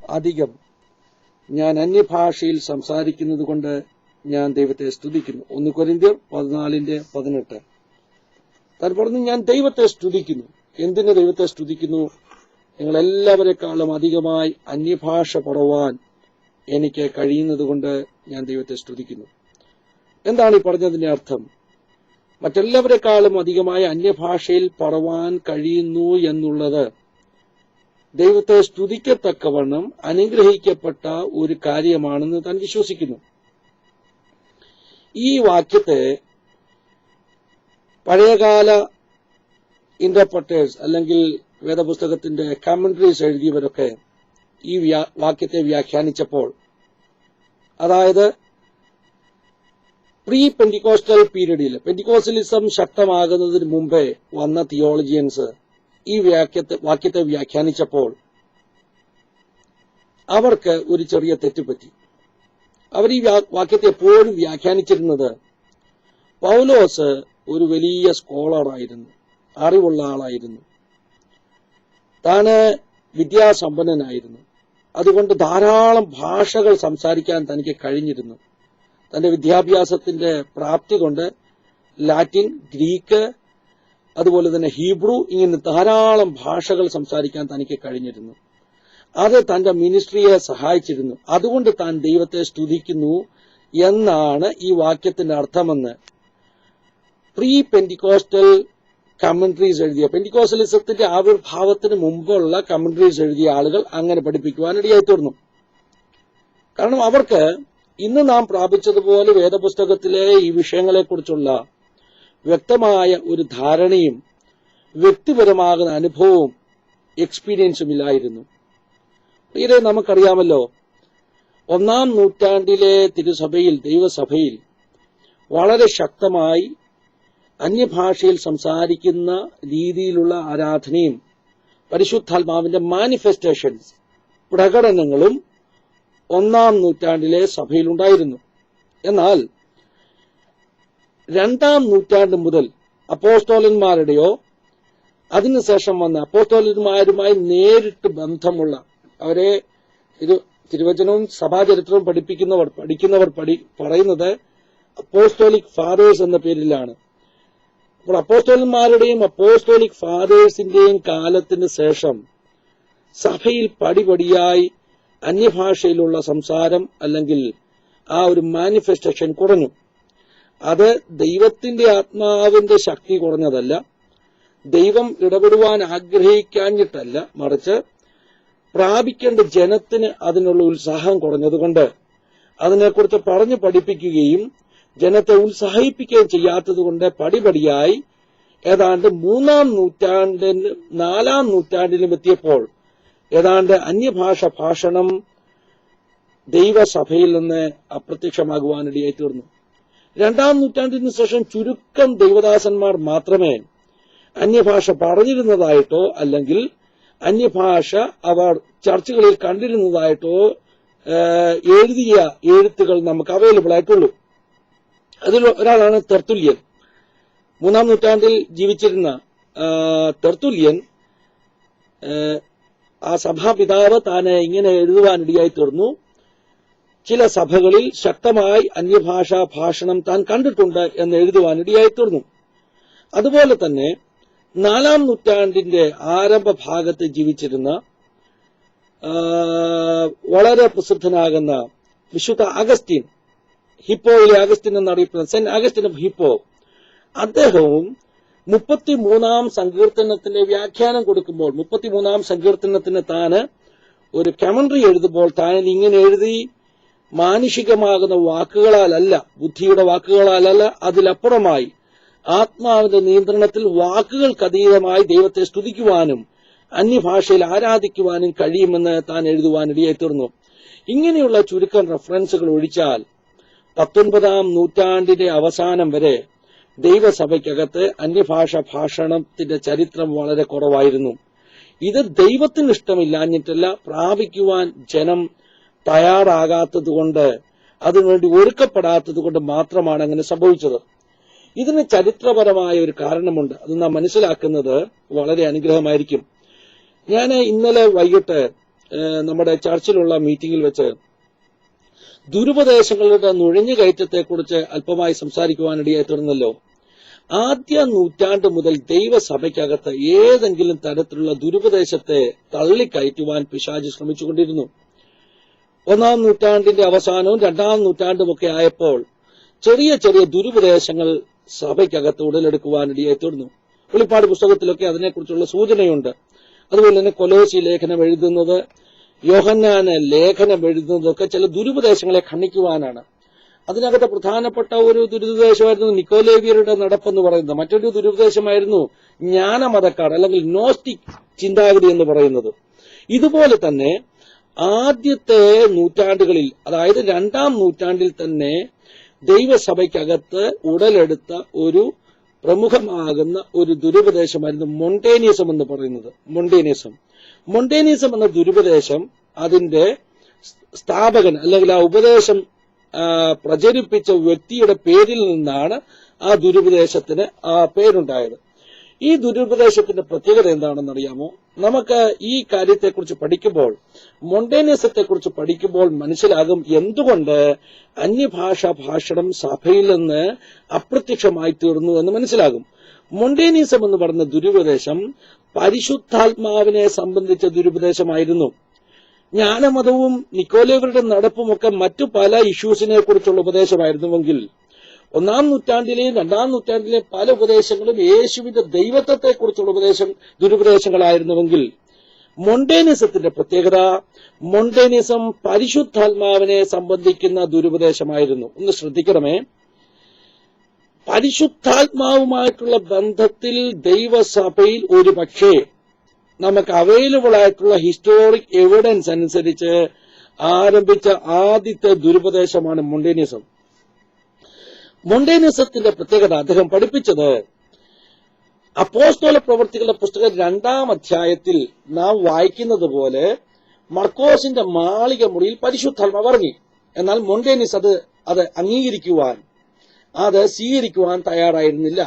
അധികം ഞാൻ അന്യഭാഷയിൽ സംസാരിക്കുന്നത് കൊണ്ട് ഞാൻ ദൈവത്തെ സ്തുതിക്കുന്നു. 1 കൊരിന്ത്യർ 14:18. താൻ പറഞ്ഞു, ഞാൻ ദൈവത്തെ സ്തുതിക്കുന്നു. എന്തിന് ദൈവത്തെ സ്തുതിക്കുന്നു? നിങ്ങളെല്ലാവരെക്കാളും അധികമായി അന്യഭാഷ പറവാൻ എനിക്ക് കഴിയുന്നത് കൊണ്ട് ഞാൻ ദൈവത്തെ സ്തുതിക്കുന്നു. എന്താണ് ഈ പറഞ്ഞതിന്റെ അർത്ഥം? മറ്റെല്ലാവരെക്കാളും അധികമായി അന്യഭാഷയിൽ പറവാൻ കഴിയുന്നു എന്നുള്ളത് ദൈവത്തെ സ്തുതിക്കത്തക്കവണ്ണം അനുഗ്രഹിക്കപ്പെട്ട ഒരു കാര്യമാണെന്ന് താൻ വിശ്വസിക്കുന്നു. ഈ വാക്യത്തെ പഴയകാല ഇന്റർപ്രറ്റേഴ്സ് അല്ലെങ്കിൽ വേദപുസ്തകത്തിന്റെ കമന്ററീസ് എഴുതിയവരൊക്കെ ഈ വാക്യത്തെ വ്യാഖ്യാനിച്ചപ്പോൾ, അതായത് പ്രീ പെന്റിക്കോസ്റ്റൽ പീരീഡിൽ പെന്റിക്കോസ്റ്റലിസം ശക്തമാകുന്നതിന് മുമ്പേ വന്ന തിയോളജിയൻസ് ഈ വാക്യത്തെ വ്യാഖ്യാനിച്ചപ്പോൾ അവർക്ക് ഒരു ചെറിയ തെറ്റുപറ്റി. അവർ ഈ വാക്യത്തെ എപ്പോഴും വ്യാഖ്യാനിച്ചിരുന്നത് പൗലോസ് ഒരു വലിയ സ്കോളറായിരുന്നു, അറിവുള്ള ആളായിരുന്നു, താന് വിദ്യാസമ്പന്നനായിരുന്നു, അതുകൊണ്ട് ധാരാളം ഭാഷകൾ സംസാരിക്കാൻ തനിക്ക് കഴിഞ്ഞിരുന്നു. തന്റെ വിദ്യാഭ്യാസത്തിന്റെ പ്രാപ്തി കൊണ്ട് ലാറ്റിൻ, ഗ്രീക്ക്, അതുപോലെ തന്നെ ഹീബ്രു, ഇങ്ങനെ ധാരാളം ഭാഷകൾ സംസാരിക്കാൻ തനിക്ക് കഴിഞ്ഞിരുന്നു. അത് തന്റെ മിനിസ്ട്രിയെ സഹായിച്ചിരുന്നു. അതുകൊണ്ട് താൻ ദൈവത്തെ സ്തുതിക്കുന്നു എന്നാണ് ഈ വാക്യത്തിന്റെ അർത്ഥമെന്ന് പ്രീ പെന്റിക്കോസ്റ്റൽ കമന്ററീസ് എഴുതിയ, പെന്റിക്കോസ്റ്റലിസത്തിന്റെ ആവിർഭാവത്തിന് മുമ്പുള്ള കമന്ററീസ് എഴുതിയ ആളുകൾ അങ്ങനെ പഠിപ്പിക്കുവാനിടയായി തീർന്നു. കാരണം അവർക്ക് ഇന്ന് നാം പ്രാപിച്ചതുപോലെ വേദപുസ്തകത്തിലെ ഈ വിഷയങ്ങളെക്കുറിച്ചുള്ള വ്യക്തമായ ഒരു ധാരണയും വ്യക്തിപരമാകുന്ന അനുഭവവും എക്സ്പീരിയൻസും ഇല്ലായിരുന്നു. ഇത് നമുക്കറിയാമല്ലോ, 1-ാം നൂറ്റാണ്ടിലെ തിരുസഭയിൽ, ദൈവസഭയിൽ വളരെ ശക്തമായി അന്യഭാഷയിൽ സംസാരിക്കുന്ന രീതിയിലുള്ള ആരാധനയും പരിശുദ്ധാത്മാവിന്റെ മാനിഫെസ്റ്റേഷൻസ്, പ്രകടനങ്ങളും 1-ാം നൂറ്റാണ്ടിലെ സഭയിലുണ്ടായിരുന്നു. എന്നാൽ 2-ാം നൂറ്റാണ്ട് മുതൽ അപ്പോസ്തോലന്മാരുടെയോ അതിനുശേഷം വന്ന അപ്പോസ്തോലന്മാരുമായി നേരിട്ട് ബന്ധമുള്ള, അവരെ ഇത് തിരുവചനവും സഭാചരിത്രവും പഠിക്കുന്നവർ പറയുന്നത് അപ്പോസ്തോലിക് ഫാദേഴ്സ് എന്ന പേരിലാണ്. അപ്പോൾ അപ്പോസ്തോലന്മാരുടെയും അപ്പോസ്തോലിക് ഫാദേഴ്സിന്റെയും കാലത്തിന് ശേഷം സഭയിൽ പടിപടിയായി അന്യഭാഷയിലുള്ള സംസാരം അല്ലെങ്കിൽ ആ ഒരു മാനിഫെസ്റ്റേഷൻ കുറഞ്ഞു. അത് ദൈവത്തിന്റെ ആത്മാവിന്റെ ശക്തി കുറഞ്ഞതല്ല, ദൈവം ഇടപെടുവാൻ ആഗ്രഹിക്കാഞ്ഞിട്ടല്ല, മറിച്ച് പ്രാപിക്കേണ്ട ജനത്തിന് അതിനുള്ള ഉത്സാഹം കുറഞ്ഞതുകൊണ്ട് അതിനെക്കുറിച്ച് പറഞ്ഞു പഠിപ്പിക്കുകയും ജനത്തെ ഉത്സാഹിപ്പിക്കുകയും ചെയ്യാത്തതുകൊണ്ട് പടിപടിയായി ഏതാണ്ട് 3-ാം നൂറ്റാണ്ടിന് 4-ാം നൂറ്റാണ്ടിലും എത്തിയപ്പോൾ ഏതാണ്ട് അന്യഭാഷ ഭാഷണം ദൈവസഭയിൽ നിന്ന് അപ്രത്യക്ഷമാകുവാനിടയായി തീർന്നു. 2-ാം നൂറ്റാണ്ടിന് ശേഷം ചുരുക്കം ദൈവദാസന്മാർ മാത്രമേ അന്യഭാഷ പറഞ്ഞിരുന്നതായിട്ടോ അല്ലെങ്കിൽ അന്യഭാഷ അവർ ചർച്ചകളിൽ കണ്ടിരുന്നതായിട്ടോ എഴുതിയ എഴുത്തുകൾ നമുക്ക് അവൈലബിൾ ആയിട്ടുള്ളൂ. അതിൽ ഒരാളാണ് തെർത്തുല്യൻ. 3-ാം നൂറ്റാണ്ടിൽ ജീവിച്ചിരുന്ന തെർത്തുല്യൻ, ആ സഭാപിതാവ് താന് ഇങ്ങനെ എഴുതുവാനിടയായി തീർന്നു, ചില സഭകളിൽ ശക്തമായി അന്യഭാഷാ ഭാഷണം താൻ കണ്ടിട്ടുണ്ട് എന്ന് എഴുതുവാനിടയായി തീർന്നു. അതുപോലെ തന്നെ 4-ാം നൂറ്റാണ്ടിന്റെ ആരംഭ ഭാഗത്ത് ജീവിച്ചിരുന്ന വളരെ പ്രസിദ്ധനാകുന്ന വിശുദ്ധ അഗസ്റ്റിൻ, ഹിപ്പോയിലെ അഗസ്റ്റിൻ എന്നറിയപ്പെടുന്ന സെന്റ് അഗസ്റ്റിൻ ഓഫ് ഹിപ്പോ, അദ്ദേഹവും 33-ാം സങ്കീർത്തനത്തിന്റെ വ്യാഖ്യാനം കൊടുക്കുമ്പോൾ 33-ാം സങ്കീർത്തനത്തിന് താന് ഒരു കമന്ററി എഴുതുമ്പോൾ താൻ ഇങ്ങനെ എഴുതി, മാനുഷികമാകുന്ന വാക്കുകളാലല്ല, ബുദ്ധിയുടെ വാക്കുകളാലല്ല, അതിലപ്പുറമായി ആത്മാവിന്റെ നിയന്ത്രണത്തിൽ വാക്കുകൾക്കതീതമായി ദൈവത്തെ സ്തുതിക്കുവാനും അന്യഭാഷയിൽ ആരാധിക്കുവാനും കഴിയുമെന്ന് താൻ എഴുതുവാനിടയായി തീർന്നു. ഇങ്ങനെയുള്ള ചുരുക്കം റെഫറൻസുകൾ ഒഴിച്ചാൽ 19-ാം നൂറ്റാണ്ടിന്റെ അവസാനം വരെ ദൈവസഭയ്ക്കകത്ത് അന്യഭാഷ ഭാഷണത്തിന്റെ ചരിത്രം വളരെ കുറവായിരുന്നു. ഇത് ദൈവത്തിന് ഇഷ്ടമില്ലാഞ്ഞിട്ടല്ല, പ്രാപിക്കുവാൻ ജനം തയ്യാറാകാത്തതുകൊണ്ട്, അതിനുവേണ്ടി ഒരുക്കപ്പെടാത്തതുകൊണ്ട് മാത്രമാണ് അങ്ങനെ സംഭവിച്ചത്. ഇതിന് ചരിത്രപരമായ ഒരു കാരണമുണ്ട്. അത് നാം മനസ്സിലാക്കുന്നത് വളരെ അനുഗ്രഹമായിരിക്കും. ഞാൻ ഇന്നലെ വൈകിട്ട് നമ്മുടെ ചർച്ചിലുള്ള മീറ്റിംഗിൽ വെച്ച് ദുരുപദേശങ്ങളുടെ നുഴഞ്ഞുകയറ്റത്തെക്കുറിച്ച് അല്പമായി സംസാരിക്കുവാനിടയായി തീർന്നല്ലോ. ആദ്യ നൂറ്റാണ്ട് മുതൽ ദൈവസഭയ്ക്കകത്ത് ഏതെങ്കിലും തരത്തിലുള്ള ദുരുപദേശത്തെ തള്ളിക്കയറ്റുവാൻ പിശാച് ശ്രമിച്ചുകൊണ്ടിരുന്നു. 1-ാം നൂറ്റാണ്ടിന്റെ അവസാനവും 2-ാം നൂറ്റാണ്ടുമൊക്കെ ആയപ്പോൾ ചെറിയ ചെറിയ ദുരുപദേശങ്ങൾ സഭയ്ക്കകത്ത് ഉടലെടുക്കുവാനിടയായി തീർന്നു. വെളിപ്പാട് പുസ്തകത്തിലൊക്കെ അതിനെക്കുറിച്ചുള്ള സൂചനയുണ്ട്. അതുപോലെ തന്നെ കൊലോസി ലേഖനം എഴുതുന്നത്, യോഹന്നാന് ലേഖനം എഴുതുന്നതൊക്കെ ചില ദുരുപദേശങ്ങളെ ഖണ്ഡിക്കുവാനാണ്. അതിനകത്ത് പ്രധാനപ്പെട്ട ഒരു ദുരുപദേശമായിരുന്നു നിക്കോലേവിയരുടെ നടപ്പെന്ന് പറയുന്നത്. മറ്റൊരു ദുരുപദേശമായിരുന്നു ജ്ഞാനമതക്കാർ അല്ലെങ്കിൽ നോസ്റ്റിക് ചിന്താഗതി എന്ന് പറയുന്നത്. ഇതുപോലെ തന്നെ ആദ്യത്തെ നൂറ്റാണ്ടുകളിൽ, അതായത് 2-ാം നൂറ്റാണ്ടിൽ തന്നെ ദൈവസഭയ്ക്കകത്ത് ഉടലെടുത്ത ഒരു പ്രമുഖമാകുന്ന ഒരു ദുരുപദേശമായിരുന്നു മൊണ്ടേനിയസം എന്ന് പറയുന്നത്. മൊണ്ടേനിയസം എന്ന ദുരുപദേശം അതിന്റെ സ്ഥാപകൻ അല്ലെങ്കിൽ ആ ഉപദേശം പ്രചരിപ്പിച്ച വ്യക്തിയുടെ പേരിൽ നിന്നാണ് ആ ദുരുപദേശത്തിന് ആ പേരുണ്ടായത്. ഈ ദുരുപദേശത്തിന്റെ പ്രത്യേകത എന്താണെന്നറിയാമോ? നമുക്ക് ഈ കാര്യത്തെക്കുറിച്ച് പഠിക്കുമ്പോൾ, മൊണ്ടേനിയസത്തെക്കുറിച്ച് പഠിക്കുമ്പോൾ മനസ്സിലാകും എന്തുകൊണ്ട് അന്യഭാഷാ ഭാഷണം സഭയിൽ നിന്ന് അപ്രത്യക്ഷമായി തീർന്നു എന്ന് മനസ്സിലാകും. മൊണ്ടേനിയസം എന്ന് പറഞ്ഞ ദുരുപദേശം പരിശുദ്ധാത്മാവിനെ സംബന്ധിച്ച ദുരുപദേശമായിരുന്നു. ജ്ഞാനമതവും നിക്കോലേവരുടെ നടപ്പുമൊക്കെ മറ്റു പല ഇഷ്യൂസിനെ കുറിച്ചുള്ള ഉപദേശമായിരുന്നുവെങ്കിൽ 1-ാം നൂറ്റാണ്ടിലെയും 2-ാം നൂറ്റാണ്ടിലെയും പല ഉപദേശങ്ങളും യേശുവിന്റെ ദൈവത്വത്തെക്കുറിച്ചുള്ള ദുരുപദേശങ്ങളായിരുന്നുവെങ്കിൽ, മൊണ്ടേനിസത്തിന്റെ പ്രത്യേകത, മൊണ്ടേനിസം പരിശുദ്ധാത്മാവിനെ സംബന്ധിക്കുന്ന ദുരുപദേശമായിരുന്നു. ഒന്ന് ശ്രദ്ധിക്കണമേ, പരിശുദ്ധാത്മാവുമായിട്ടുള്ള ബന്ധത്തിൽ ദൈവസഭയിൽ ഒരു പക്ഷേ നമുക്ക് അവൈലബിൾ ആയിട്ടുള്ള ഹിസ്റ്റോറിക് എവിഡൻസ് അനുസരിച്ച് ആരംഭിച്ച ആദ്യത്തെ ദുരുപദേശമാണ് മൊണ്ടേനിസം. മൊണ്ടേനിസത്തിന്റെ പ്രത്യേകത അദ്ദേഹം പഠിപ്പിച്ചത് അപ്പോസ്തല പ്രവൃത്തികളുടെ പുസ്തകം 2-ാം അധ്യായത്തിൽ നാം വായിക്കുന്നത് പോലെ മർക്കോസിന്റെ മാളിക മുറിയിൽ പരിശുദ്ധാത്മാവ് ഇറങ്ങി. എന്നാൽ മൊണ്ടേനിസ് അത് അംഗീകരിക്കുവാൻ, അത് സ്വീകരിക്കുവാൻ തയ്യാറായിരുന്നില്ല.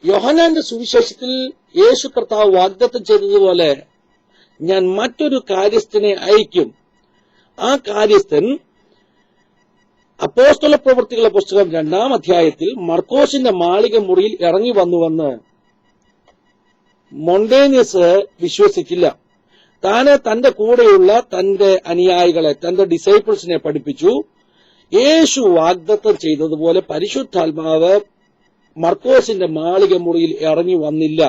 യോഹന്നാന്റെ സുവിശേഷത്തിൽ യേശു കർത്താവ് വാഗ്ദത്തം ചെയ്തതുപോലെ ഞാൻ മറ്റൊരു കാര്യസ്ഥനെ അയക്കും. ആ കാര്യസ്ഥൻ അപ്പോസ്തല പ്രവൃത്തികളുടെ പുസ്തകം 2-ാം അധ്യായത്തിൽ മർക്കോസിന്റെ മാളിക മുറിയിൽ ഇറങ്ങി വന്നുവെന്ന് മൊണ്ടേനിയസ് വിശ്വസിച്ചില്ല. താന് തന്റെ കൂടെയുള്ള തന്റെ അനുയായികളെ, തന്റെ ഡിസൈപ്പിൾസിനെ പഠിപ്പിച്ചു. യേശു വാഗ്ദത്തം ചെയ്തതുപോലെ പരിശുദ്ധാത്മാവ് മർക്കോസിന്റെ മാളിക മുറിയിൽ ഇറങ്ങി വന്നില്ല.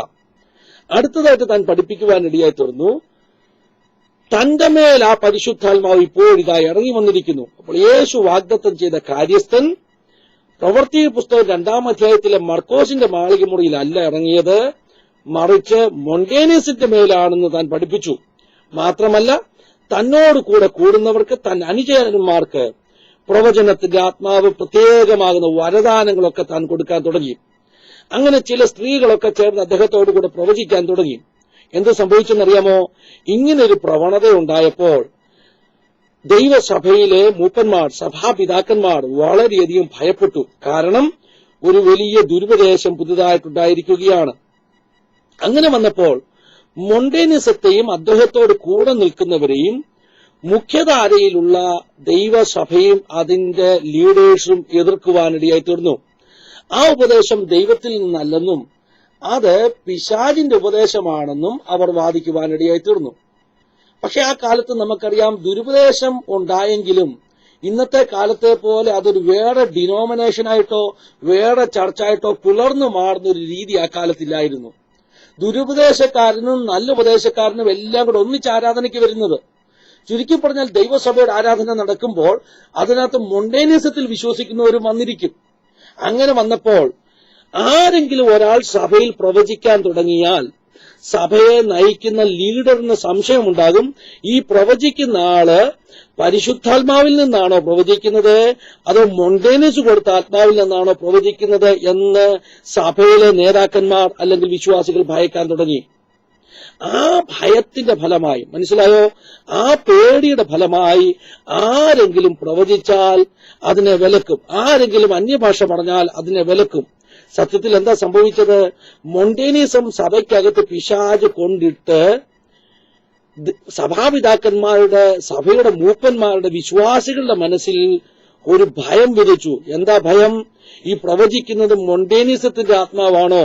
അടുത്തതായിട്ട് താൻ പഠിപ്പിക്കുവാനിടയായി തീർന്നു, തന്റെ മേൽ ആ പരിശുദ്ധാത്മാവ് ഇപ്പോഴിതാ ഇറങ്ങി വന്നിരിക്കുന്നു. അപ്പോൾ യേശു വാഗ്ദത്തം ചെയ്ത കാര്യസ്ഥൻ പ്രവൃത്തി പുസ്തകം 2-ാം അധ്യായത്തിലെ മർക്കോസിന്റെ മാളിക മുറിയിലല്ല ഇറങ്ങിയത്, മറിച്ച് മൊണ്ടേനിയസിന്റെ മേലാണെന്ന് താൻ പഠിപ്പിച്ചു. മാത്രമല്ല, തന്നോട് കൂടെ കൂടുന്നവർക്ക്, തന്റെ അനുചരന്മാർക്ക് പ്രവചനത്തിന്റെ ആത്മാവ് പ്രത്യേകമാകുന്ന വരദാനങ്ങളൊക്കെ താൻ കൊടുക്കാൻ തുടങ്ങി. അങ്ങനെ ചില സ്ത്രീകളൊക്കെ ചേർന്ന് അദ്ദേഹത്തോടു കൂടെ പ്രവചിക്കാൻ തുടങ്ങി. എന്ത് സംഭവിച്ചെന്നറിയാമോ? ഇങ്ങനൊരു പ്രവണത ഉണ്ടായപ്പോൾ ദൈവസഭയിലെ മൂപ്പന്മാർ, സഭാപിതാക്കന്മാർ വളരെയധികം ഭയപ്പെട്ടു. കാരണം ഒരു വലിയ ദുരുപദേശം പുതുതായിട്ടുണ്ടായിരിക്കുകയാണ്. അങ്ങനെ വന്നപ്പോൾ മൊണ്ടേനിസത്തെയും അദ്ദേഹത്തോട് കൂടെ നിൽക്കുന്നവരെയും മുഖ്യധാരയിലുള്ള ദൈവസഭയും അതിന്റെ ലീഡേഴ്സും എതിർക്കുവാനിടയായി തീർന്നു. ആ ഉപദേശം ദൈവത്തിൽ നിന്നല്ലെന്നും അത് പിശാചിന്റെ ഉപദേശമാണെന്നും അവർ വാദിക്കുവാനിടയായി തീർന്നു. പക്ഷെ ആ കാലത്ത് നമുക്കറിയാം, ദുരുപദേശം ഉണ്ടായെങ്കിലും ഇന്നത്തെ കാലത്തെ പോലെ അതൊരു വേറെ ഡിനോമിനേഷനായിട്ടോ വേറെ ചർച്ചായിട്ടോ പിളർന്നു മാറുന്ന ഒരു രീതി ആ കാലത്തില്ലായിരുന്നു. ദുരുപദേശക്കാരനും നല്ല ഉപദേശക്കാരനും എല്ലാം കൂടെ ഒന്നിച്ച് ആരാധനയ്ക്ക് വരുന്നത്. ചുരുക്കി പറഞ്ഞാൽ ദൈവസഭയുടെ ആരാധന നടക്കുമ്പോൾ അതിനകത്ത് മൊണ്ടേനിസത്തിൽ വിശ്വസിക്കുന്നവരും വന്നിരിക്കും. അങ്ങനെ വന്നപ്പോൾ ആരെങ്കിലും ഒരാൾ സഭയിൽ പ്രവചിക്കാൻ തുടങ്ങിയാൽ സഭയെ നയിക്കുന്ന ലീഡറിന് സംശയമുണ്ടാകും, ഈ പ്രവചിക്കുന്ന ആള് പരിശുദ്ധാത്മാവിൽ നിന്നാണോ പ്രവചിക്കുന്നത് അതോ മൊണ്ടേനിസ് കൊടുത്ത ആത്മാവിൽ നിന്നാണോ പ്രവചിക്കുന്നത് എന്ന് സഭയിലെ നേതാക്കന്മാർ അല്ലെങ്കിൽ വിശ്വാസികൾ ഭയക്കാൻ തുടങ്ങി. ആ ഭയത്തിന്റെ ഫലമായി, മനസ്സിലായോ, ആ പേടിയുടെ ഫലമായി ആരെങ്കിലും പ്രവചിച്ചാൽ അതിനെ വിലക്കും, ആരെങ്കിലും അന്യഭാഷ പറഞ്ഞാൽ അതിനെ വിലക്കും. സത്യത്തിൽ എന്താ സംഭവിച്ചത്? മൊണ്ടേനിസം സഭയ്ക്കകത്ത് പിശാച് കൊണ്ടിട്ട് സഭാപിതാക്കന്മാരുടെ, സഭയുടെ മൂപ്പന്മാരുടെ, വിശ്വാസികളുടെ മനസ്സിൽ ഒരു ഭയം വിതച്ചു. എന്താ ഭയം? ഈ പ്രവചിക്കുന്നത് മൊണ്ടേനിസത്തിന്റെ ആത്മാവാണോ?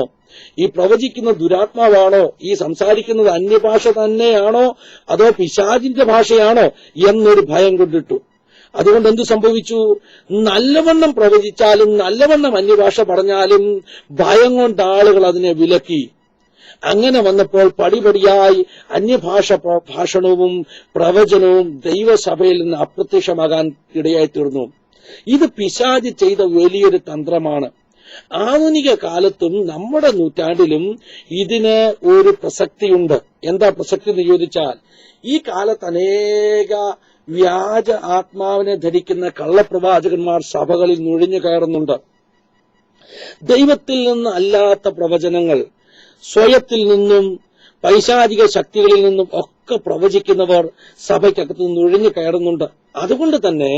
ഈ പ്രവചിക്കുന്ന ദുരാത്മാവാണോ? ഈ സംസാരിക്കുന്നത് അന്യഭാഷ തന്നെയാണോ? അതോ പിശാചിന്റെ ഭാഷയാണോ എന്നൊരു ഭയം കൊണ്ടിട്ടു. അതുകൊണ്ട് എന്തു സംഭവിച്ചു? നല്ലവണ്ണം പ്രവചിച്ചാലും നല്ലവണ്ണം അന്യഭാഷ പറഞ്ഞാലും ഭയം കൊണ്ട് ആളുകൾ അതിനെ വിലക്കി. അങ്ങനെ വന്നപ്പോൾ പടിപടിയായി അന്യഭാഷ ഭാഷണവും പ്രവചനവും ദൈവസഭയിൽ നിന്ന് അപ്രത്യക്ഷമാകാൻ ഇടയായി തീർന്നു. ഇത് പിശാച് ചെയ്ത വലിയൊരു തന്ത്രമാണ്. ആധുനിക കാലത്തും നമ്മുടെ നൂറ്റാണ്ടിലും ഇതിന് ഒരു പ്രസക്തിയുണ്ട്. എന്താ പ്രസക്തി എന്ന് ചോദിച്ചാൽ, ഈ കാലത്ത് അനേക വ്യാജ ആത്മാവിനെ ധരിക്കുന്ന കള്ളപ്രവാചകന്മാർ സഭകളിൽ നുഴഞ്ഞു കയറുന്നുണ്ട്. ദൈവത്തിൽ നിന്ന് അല്ലാത്ത പ്രവചനങ്ങൾ, സ്വയത്തിൽ നിന്നും പൈശാചിക ശക്തികളിൽ നിന്നും ഒക്കെ പ്രവചിക്കുന്നവർ സഭയ്ക്കകത്ത് നുഴഞ്ഞു കയറുന്നുണ്ട്. അതുകൊണ്ട് തന്നെ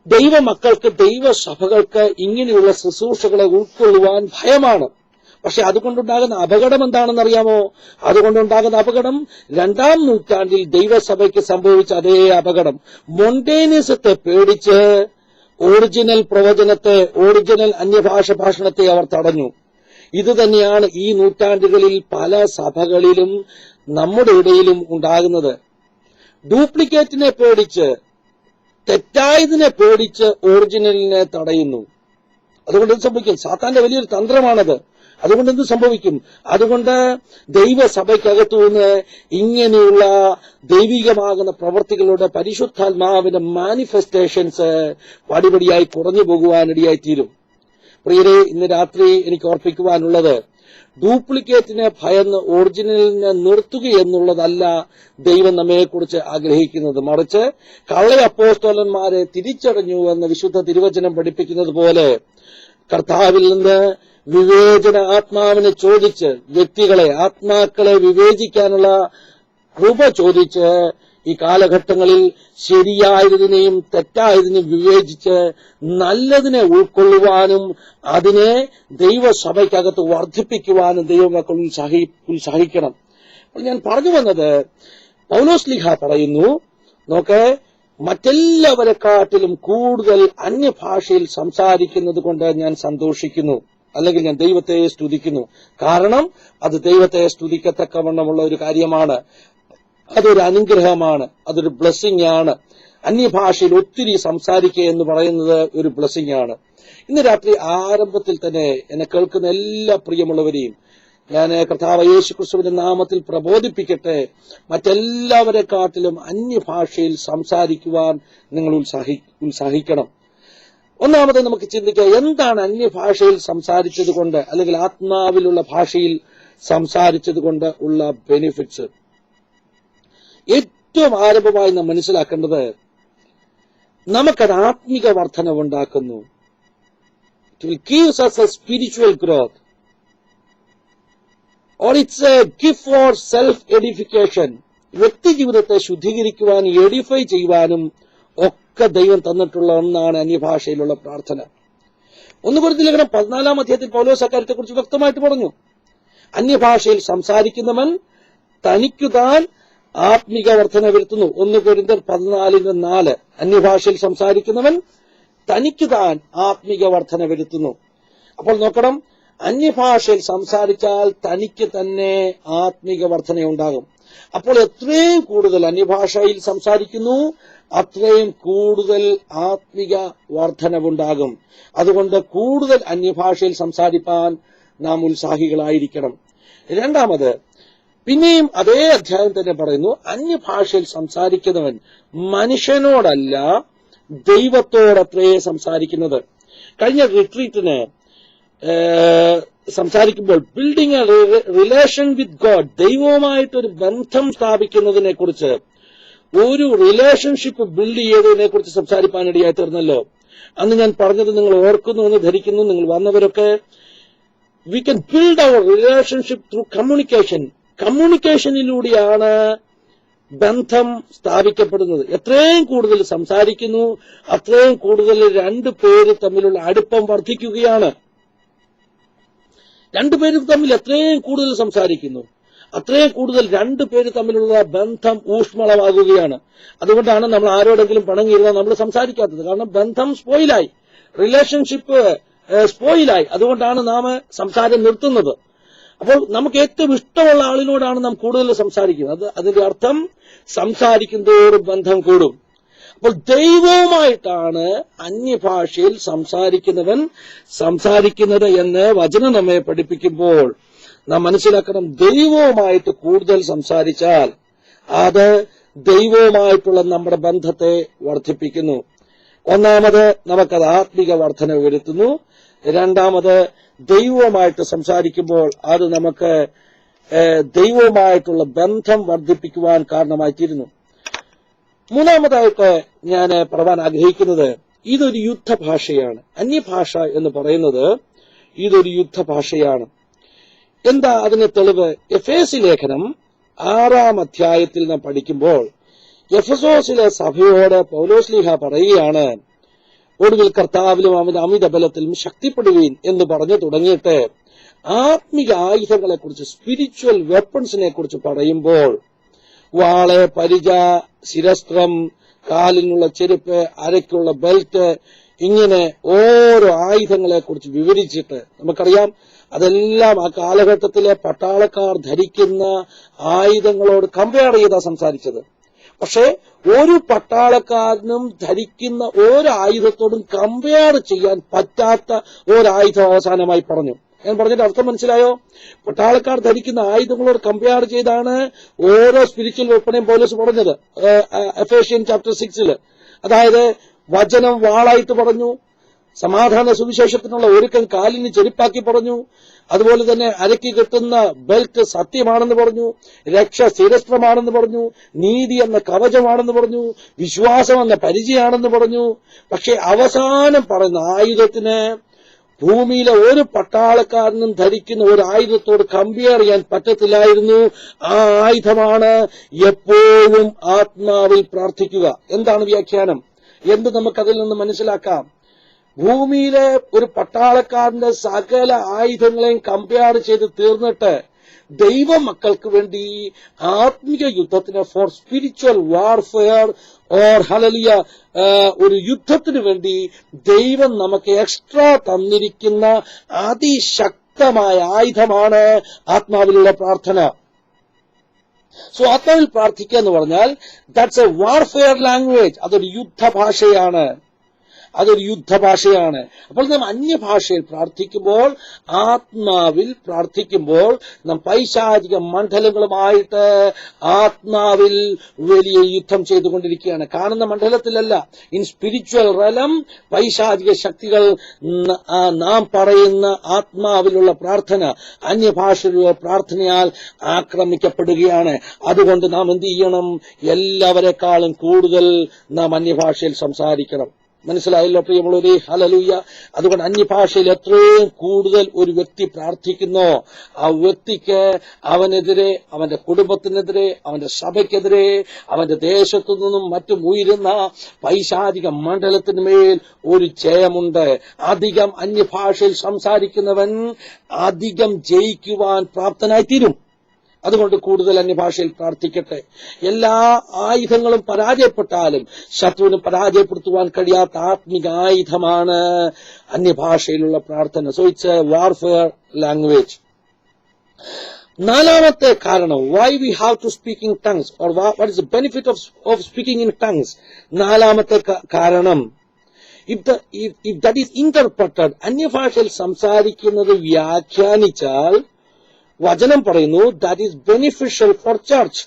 ദൈവമക്കൾക്ക്, ദൈവസഭകൾക്ക് ഇങ്ങനെയുള്ള ശുശ്രൂഷകളെ ഉൾക്കൊള്ളുവാൻ ഭയമാണ്. പക്ഷെ അതുകൊണ്ടുണ്ടാകുന്ന അപകടം എന്താണെന്നറിയാമോ? അതുകൊണ്ടുണ്ടാകുന്ന അപകടം 2-ാം നൂറ്റാണ്ടിൽ ദൈവസഭയ്ക്ക് സംഭവിച്ച അതേ അപകടം. മൊണ്ടേനിസത്തെ പേടിച്ച് ഒറിജിനൽ പ്രവചനത്തെ, ഒറിജിനൽ അന്യഭാഷ ഭാഷണത്തെ അവർ തടഞ്ഞു. ഇത് തന്നെയാണ് ഈ നൂറ്റാണ്ടുകളിൽ പല സഭകളിലും നമ്മുടെ ഇടയിലും ഉണ്ടാകുന്നത്. ഡ്യൂപ്ലിക്കേറ്റിനെ പേടിച്ച്, തെറ്റായതിനെ പേടിച്ച് ഒറിജിനലിനെ തടയുന്നു. അതുകൊണ്ട് എന്ത് സംഭവിക്കും? സാത്താന്റെ വലിയൊരു തന്ത്രമാണത്. അതുകൊണ്ട് എന്ത് സംഭവിക്കും? അതുകൊണ്ട് ദൈവസഭയ്ക്കകത്തു നിന്ന് ഇങ്ങനെയുള്ള ദൈവികമാകുന്ന പ്രവർത്തികളുടെ പരിശുദ്ധാത്മാവിന്റെ മാനിഫെസ്റ്റേഷൻസ് പടിപടിയായി കുറഞ്ഞു പോകുവാനിടയായി തീരും. പ്രിയരെ, ഇന്ന് രാത്രി എനിക്ക് ഓർപ്പിക്കുവാനുള്ളത്, ഡ്യൂപ്ലിക്കേറ്റിനെ ഭയന്ന് ഒറിജിനലിനെ നിർത്തുക എന്നുള്ളതല്ല ദൈവം നമ്മെക്കുറിച്ച് ആഗ്രഹിക്കുന്നത്. മറിച്ച് കള്ള അപ്പോസ്തലന്മാരെ തിരിച്ചറിഞ്ഞു എന്ന് വിശുദ്ധ തിരുവചനം പഠിപ്പിക്കുന്നത് പോലെ കർത്താവിൽ നിന്ന് വിവേചന ആത്മാവിനെ ചോദിച്ച്, വ്യക്തികളെ, ആത്മാക്കളെ വിവേചിക്കാനുള്ള കൃപ ചോദിച്ച് ഈ കാലഘട്ടങ്ങളിൽ ശരിയായതിനെയും തെറ്റായതിനെയും വിവേചിച്ച് നല്ലതിനെ ഉൾക്കൊള്ളുവാനും അതിനെ ദൈവസഭയ്ക്കകത്ത് വർദ്ധിപ്പിക്കുവാനും ദൈവമക്കൾ ഉത്സാഹിക്കണം. ഞാൻ പറഞ്ഞു വന്നത്, പൗലോസ്ലീഹ പറയുന്നു, നോക്ക്, മറ്റെല്ലാവരെക്കാട്ടിലും കൂടുതൽ അന്യഭാഷയിൽ സംസാരിക്കുന്നത് കൊണ്ട് ഞാൻ സന്തോഷിക്കുന്നു, അല്ലെങ്കിൽ ഞാൻ ദൈവത്തെ സ്തുതിക്കുന്നു. കാരണം അത് ദൈവത്തെ സ്തുതിക്കത്തക്കവണ്ണമുള്ള ഒരു കാര്യമാണ്. അതൊരു അനുഗ്രഹമാണ്, അതൊരു ബ്ലെസ്സിംഗ് ആണ്. അന്യഭാഷയിൽ ഒത്തിരി സംസാരിക്കുക എന്ന് പറയുന്നത് ഒരു ബ്ലെസ്സിംഗ് ആണ്. ഇന്ന് രാത്രി ആരംഭത്തിൽ തന്നെ എന്നെ കേൾക്കുന്ന എല്ലാ പ്രിയമുള്ളവരെയും ഞാൻ കർത്താവ് യേശുക്രിസ്തുവിന്റെ നാമത്തിൽ പ്രബോധിപ്പിക്കട്ടെ, മറ്റെല്ലാവരെക്കാട്ടിലും അന്യഭാഷയിൽ സംസാരിക്കുവാൻ നിങ്ങൾ ഉത്സാഹിക്കണം. ഒന്നാമത് നമുക്ക് ചിന്തിക്കാം, എന്താണ് അന്യഭാഷയിൽ സംസാരിച്ചത് കൊണ്ട്, അല്ലെങ്കിൽ ആത്മാവിലുള്ള ഭാഷയിൽ സംസാരിച്ചത് കൊണ്ട് ഉള്ള ബെനിഫിറ്റ്സ്. ഏറ്റവും ആരംഭമായി നാം മനസ്സിലാക്കേണ്ടത്, നമുക്കത് ആത്മിക വർധനവുണ്ടാക്കുന്നു. It will give us a spiritual growth, or it's a gift for self-edification. വ്യക്തി ജീവിതത്തെ ശുദ്ധീകരിക്കുവാനും എഡിഫൈ ചെയ്യുവാനും ഒക്കെ ദൈവം തന്നിട്ടുള്ള ഒന്നാണ് അന്യഭാഷയിലുള്ള പ്രാർത്ഥന. 1 കൊരിന്ത്യർ ലേഖനം 14-ാം അധ്യായത്തിൽ പൗലോസ് അക്കാര്യത്തെ കുറിച്ച് വ്യക്തമായിട്ട് പറഞ്ഞു. അന്യഭാഷയിൽ സംസാരിക്കുന്നവൻ തനിക്കുതാൻ ആത്മിക വർധന വരുത്തുന്നു. 1 കൊരിന്ത്യർ 14:4. അന്യഭാഷയിൽ സംസാരിക്കുന്നവൻ തനിക്ക് താൻ ആത്മിക വർധന വരുത്തുന്നു. അപ്പോൾ നോക്കണം, അന്യഭാഷയിൽ സംസാരിച്ചാൽ തനിക്ക് തന്നെ ആത്മിക വർധനയുണ്ടാകും. അപ്പോൾ എത്രയും കൂടുതൽ അന്യഭാഷയിൽ സംസാരിക്കുന്നു, അത്രയും കൂടുതൽ ആത്മിക വർധനവുണ്ടാകും. അതുകൊണ്ട് കൂടുതൽ അന്യഭാഷയിൽ സംസാരിപ്പാൻ നാം ഉത്സാഹികളായിരിക്കണം. രണ്ടാമത്, പിന്നെയും അതേ അധ്യായം തന്നെ പറയുന്നു, അന്യഭാഷയിൽ സംസാരിക്കുന്നവൻ മനുഷ്യനോടല്ല ദൈവത്തോടത്രേ സംസാരിക്കുന്നത്. കഴിഞ്ഞ റിട്രീറ്റിന് സംസാരിക്കുമ്പോൾ building a relation with God, ദൈവവുമായിട്ടൊരു ബന്ധം സ്ഥാപിക്കുന്നതിനെ കുറിച്ച്, ഒരു റിലേഷൻഷിപ്പ് ബിൽഡ് ചെയ്തതിനെ കുറിച്ച് സംസാരിപ്പാനിടയായി തീർന്നല്ലോ. അന്ന് ഞാൻ പറഞ്ഞത് നിങ്ങൾ ഓർക്കുന്നു എന്ന് ധരിക്കുന്നു. നിങ്ങൾ വന്നവരൊക്കെ, we can build our relationship through communication. കമ്മ്യൂണിക്കേഷനിലൂടെയാണ് ബന്ധം സ്ഥാപിക്കപ്പെടുന്നത്. എത്രയും കൂടുതൽ സംസാരിക്കുന്നു, അത്രയും കൂടുതൽ രണ്ടു പേര് തമ്മിലുള്ള അടുപ്പം വർദ്ധിക്കുകയാണ്. രണ്ടുപേരും തമ്മിൽ എത്രയും കൂടുതൽ സംസാരിക്കുന്നു, അത്രയും കൂടുതൽ രണ്ടുപേര് തമ്മിലുള്ള ബന്ധം ഊഷ്മളമാകുകയാണ്. അതുകൊണ്ടാണ് നമ്മൾ ആരോടെങ്കിലും പിണങ്ങിയിരുന്നാൽ നമ്മൾ സംസാരിക്കാത്തത്. കാരണം ബന്ധം സ്പോയിലായി, റിലേഷൻഷിപ്പ് സ്പോയിലായി. അതുകൊണ്ടാണ് നാം സംസാരം നിർത്തുന്നത്. അപ്പോൾ നമുക്ക് ഏറ്റവും ഇഷ്ടമുള്ള ആളിനോടാണ് നാം കൂടുതൽ സംസാരിക്കുന്നത്. അതിന്റെ അർത്ഥം സംസാരിക്കുന്നതോടും ബന്ധം കൂടും. അപ്പോൾ ദൈവവുമായിട്ടാണ് അന്യഭാഷയിൽ സംസാരിക്കുന്നത് എന്ന് വചനം നമ്മെ പഠിപ്പിക്കുമ്പോൾ നാം മനസ്സിലാക്കണം, ദൈവവുമായിട്ട് കൂടുതൽ സംസാരിച്ചാൽ അത് ദൈവവുമായിട്ടുള്ള നമ്മുടെ ബന്ധത്തെ വർദ്ധിപ്പിക്കുന്നു. ഒന്നാമത് നമുക്കത് ആത്മിക വർധന വരുത്തുന്നു. രണ്ടാമത് ദൈവവുമായിട്ട് സംസാരിക്കുമ്പോൾ അത് നമുക്ക് ദൈവവുമായിട്ടുള്ള ബന്ധം വർദ്ധിപ്പിക്കുവാൻ കാരണമായി തീരുന്നു. മൂന്നാമതായിട്ട് ഞാൻ പറയാൻ ആഗ്രഹിക്കുന്നത്, ഇതൊരു യുദ്ധഭാഷയാണ്. അന്യഭാഷ എന്ന് പറയുന്നത് ഇതൊരു യുദ്ധഭാഷയാണ്. എന്താ അതിന് തെളിവ്? എഫേസ്യ ലേഖനം 6-ാം അധ്യായത്തിൽ നാം പഠിക്കുമ്പോൾ എഫെസോസിലെ സഭയോട് പൗലോസ്ലീഹ പറയുകയാണ്, ഒടുവിൽ കർത്താവിലും അവന്റെ അമിത ബലത്തിലും ശക്തിപ്പെടുവീൻ എന്ന് പറഞ്ഞു തുടങ്ങിയിട്ട് ആത്മിക ആയുധങ്ങളെ കുറിച്ച്, സ്പിരിച്വൽ വെപ്പൺസിനെ കുറിച്ച് പറയുമ്പോൾ വാള്, പരിച, ശിരസ്ത്രം, കാലിനുള്ള ചെരുപ്പ്, അരയ്ക്കുള്ള ബെൽറ്റ്, ഇങ്ങനെ ഓരോ ആയുധങ്ങളെ കുറിച്ച് വിവരിച്ചിട്ട്, നമുക്കറിയാം അതെല്ലാം ആ കാലഘട്ടത്തിലെ പട്ടാളക്കാർ ധരിക്കുന്ന ആയുധങ്ങളോട് കമ്പയർ ചെയ്താ സംസാരിച്ചത്. പക്ഷെ ഒരു പട്ടാളക്കാരനും ധരിക്കുന്ന ഓരോ ആയുധത്തോടും കമ്പയർ ചെയ്യാൻ പറ്റാത്ത ഒരായുധം അവസാനമായി പറഞ്ഞു. ഞാൻ പറഞ്ഞതിന്റെ അർത്ഥം മനസ്സിലായോ? പട്ടാളക്കാർ ധരിക്കുന്ന ആയുധങ്ങളോട് കമ്പയർ ചെയ്താണ് ഓരോ സ്പിരിച്വൽ വെപ്പണേയും പൗലോസ് പറഞ്ഞത് എഫേഷ്യൻ ചാപ്റ്റർ 6. അതായത് വചനം വാളായിട്ട് പറഞ്ഞു, സമാധാന സുവിശേഷത്തിനുള്ള ഒരുക്കം കാലിന് ചെരുപ്പാക്കി പറഞ്ഞു, അതുപോലെ തന്നെ അരക്കി കെട്ടുന്ന ബെൽറ്റ് സത്യമാണെന്ന് പറഞ്ഞു, രക്ഷ ശിരസ്ത്രമാണെന്ന് പറഞ്ഞു, നീതി എന്ന കവചമാണെന്ന് പറഞ്ഞു, വിശ്വാസം എന്ന പരിചയമാണെന്ന് പറഞ്ഞു. പക്ഷെ അവസാനം പറയുന്ന ആയുധത്തിന് ഭൂമിയിലെ ഒരു പട്ടാളക്കാരനും ധരിക്കുന്ന ഒരു ആയുധത്തോട് കമ്പയർ ചെയ്യാൻ പറ്റത്തില്ലായിരുന്നു. ആ ആയുധമാണ് എപ്പോഴും ആത്മാവിൽ പ്രാർത്ഥിക്കുക. എന്താണ് വ്യാഖ്യാനം? എന്ത് നമുക്കതിൽ നിന്ന് മനസ്സിലാക്കാം? ഭൂമിയിലെ ഒരു പട്ടാളക്കാരന്റെ സകല ആയുധങ്ങളെയും കമ്പയർ ചെയ്ത് തീർന്നിട്ട് ദൈവമക്കൾക്ക് വേണ്ടി ആത്മിക യുദ്ധത്തിന്, four spiritual warfare or hallelujah, ഒരു യുദ്ധത്തിന് വേണ്ടി ദൈവം നമുക്ക് എക്സ്ട്രാ തന്നിരിക്കുന്ന അതിശക്തമായ ആയുധമാണ് ആത്മാവിലുള്ള പ്രാർത്ഥന. സോ ആത്മാവിൽ പ്രാർത്ഥിക്കുക എന്ന് പറഞ്ഞാൽ ദാറ്റ്സ് എ വാർഫെയർ ലാംഗ്വേജ്. അതൊരു യുദ്ധഭാഷയാണ്. അപ്പോൾ നാം അന്യഭാഷയിൽ പ്രാർത്ഥിക്കുമ്പോൾ, ആത്മാവിൽ പ്രാർത്ഥിക്കുമ്പോൾ, നാം പൈശാചിക മണ്ഡലങ്ങളുമായിട്ട് ആത്മാവിൽ വലിയ യുദ്ധം ചെയ്തുകൊണ്ടിരിക്കുകയാണ്. കാണുന്ന മണ്ഡലത്തിലല്ല, ഇൻ സ്പിരിച്വൽ റലം പൈശാചിക ശക്തികൾ നാം പറയുന്ന ആത്മാവിലുള്ള പ്രാർത്ഥന, അന്യഭാഷയിലുള്ള പ്രാർത്ഥനയാൽ ആക്രമിക്കപ്പെടുകയാണ്. അതുകൊണ്ട് നാം എന്ത് ചെയ്യണം? എല്ലാവരെക്കാളും കൂടുതൽ നാം അന്യഭാഷയിൽ സംസാരിക്കണം. മനസ്സിലായല്ലോ പ്രിയമുള്ളവരെ? ഹല്ലേലൂയ. അതുകൊണ്ട് അന്യഭാഷയിൽ എത്രയും കൂടുതൽ ഒരു വ്യക്തി പ്രാർത്ഥിക്കുന്നോ, ആ വ്യക്തിക്ക് അവനെതിരെ, അവന്റെ കുടുംബത്തിനെതിരെ, അവന്റെ സഭയ്ക്കെതിരെ, അവന്റെ ദേശത്തു നിന്നും മറ്റും ഉയരുന്ന പൈശാചിക മണ്ഡലത്തിന്മേൽ ഒരു ജയമുണ്ട്. അധികം അന്യഭാഷയിൽ സംസാരിക്കുന്നവൻ അധികം ജയിക്കുവാൻ പ്രാപ്തനായി തീരും. അതുകൊണ്ട് കൂടുതൽ അന്യഭാഷയിൽ പ്രാർത്ഥിക്കട്ടെ. എല്ലാ ആയുധങ്ങളും പരാജയപ്പെട്ടാലും ശത്രുവിന് പരാജയപ്പെടുത്തുവാൻ കഴിയാത്ത ആത്മിക ആയുധമാണ് അന്യഭാഷയിലുള്ള പ്രാർത്ഥന. So it's a warfare language. നാലാമത്തെ കാരണം, why we have to speak in tongues, or what is the benefit of speaking in tongues. നാലാമത്തെ കാരണം, ഇഫ് ദാറ്റ് ഈസ് ഇന്റർപ്രറ്റഡ്, അന്യഭാഷയിൽ സംസാരിക്കുന്നത് വ്യാഖ്യാനിച്ചാൽ വചനം പറയുന്നു that is beneficial for church.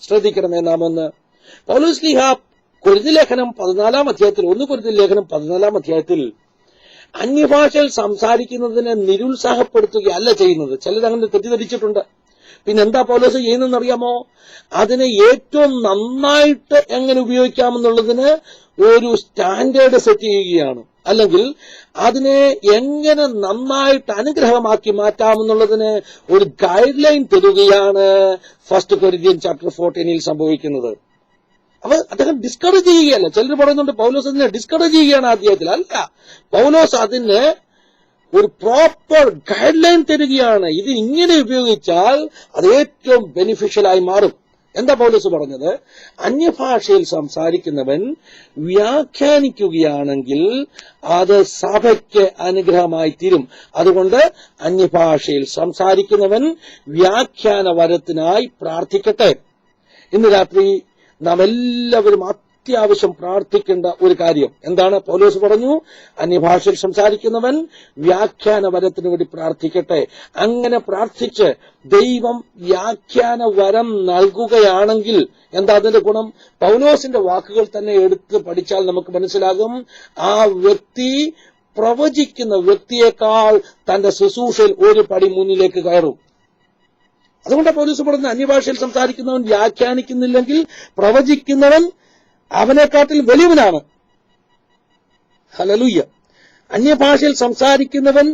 ശ്രദ്ധിക്കണമേ നാം ഒന്ന്. പൗലോസ്ലീഹ കൊരിന്ത്യലേഖനം 14-ാം അധ്യായത്തിൽ, 1 കൊരിന്ത്യലേഖനം 14-ാം അധ്യായത്തിൽ അന്യഭാഷയിൽ സംസാരിക്കുന്നതിനെ നിരുത്സാഹപ്പെടുത്തുകയല്ല ചെയ്യുന്നത്. ചിലരങ്ങനെ തെറ്റിദ്ധരിച്ചിട്ടുണ്ട്. പിന്നെന്താ പൗലോസ് ചെയ്യുന്നതെന്നറിയാമോ? അതിനെ ഏറ്റവും നന്നായിട്ട് എങ്ങനെ ഉപയോഗിക്കാമെന്നുള്ളതിന് ഒരു സ്റ്റാൻഡേർഡ് സെറ്റ് ചെയ്യുകയാണ്. അല്ലെങ്കിൽ അതിനെ എങ്ങനെ നന്നായിട്ട് അനുഗ്രഹമാക്കി മാറ്റാമെന്നുള്ളതിന് ഒരു ഗൈഡ് ലൈൻ തരുകയാണ് 1 കൊരിന്ത്യൻ ചാപ്റ്റർ 14 സംഭവിക്കുന്നത്. അപ്പൊ അദ്ദേഹം ഡിസ്കറേജ് ചെയ്യുകയല്ല. ചിലർ പറയുന്നുണ്ട് പൗലോസ് അതിനെ ഡിസ്കറേജ് ചെയ്യുകയാണ് അധ്യായത്തിൽ. അല്ല, പൗലോസ് അതിന് ഒരു പ്രോപ്പർ ഗൈഡ് ലൈൻ തരികയാണ്. ഇത് ഇങ്ങനെ ഉപയോഗിച്ചാൽ അത് ഏറ്റവും ബെനിഫിഷ്യലായി മാറും. എന്താ പൗലോസ് പറഞ്ഞത്? അന്യഭാഷയിൽ സംസാരിക്കുന്നവൻ വ്യാഖ്യാനിക്കുകയാണെങ്കിൽ അത് സഭയ്ക്ക് അനുഗ്രഹമായി തീരും. അതുകൊണ്ട് അന്യഭാഷയിൽ സംസാരിക്കുന്നവൻ വ്യാഖ്യാന വരത്തിനായി പ്രാർത്ഥിക്കട്ടെ. ഇന്ന് രാത്രി നാം എല്ലാവരും അത്യാവശ്യം പ്രാർത്ഥിക്കേണ്ട ഒരു കാര്യം എന്താണ്? പൗലോസ് പറഞ്ഞു, അന്യഭാഷയിൽ സംസാരിക്കുന്നവൻ വ്യാഖ്യാന വരത്തിന് വേണ്ടി പ്രാർത്ഥിക്കട്ടെ. അങ്ങനെ പ്രാർത്ഥിച്ച് ദൈവം വ്യാഖ്യാന വരം നൽകുകയാണെങ്കിൽ എന്താ അതിന്റെ ഗുണം? പൗലോസിന്റെ വാക്കുകൾ തന്നെ എടുത്ത് പഠിച്ചാൽ നമുക്ക് മനസ്സിലാകും, ആ വ്യക്തി പ്രവചിക്കുന്ന വ്യക്തിയേക്കാൾ തന്റെ ശുശ്രൂഷയിൽ ഒരു പടി മുന്നിലേക്ക് കയറും. അതുകൊണ്ട് പൗലോസ് പറഞ്ഞ അന്യഭാഷയിൽ സംസാരിക്കുന്നവൻ വ്യാഖ്യാനിക്കുന്നില്ലെങ്കിൽ പ്രവചിക്കുന്നവൻ അവനെക്കാട്ടിൽ വലിയവനാണ്. ഹല്ലേലൂയ. അന്യഭാഷയിൽ സംസാരിക്കുന്നവൻ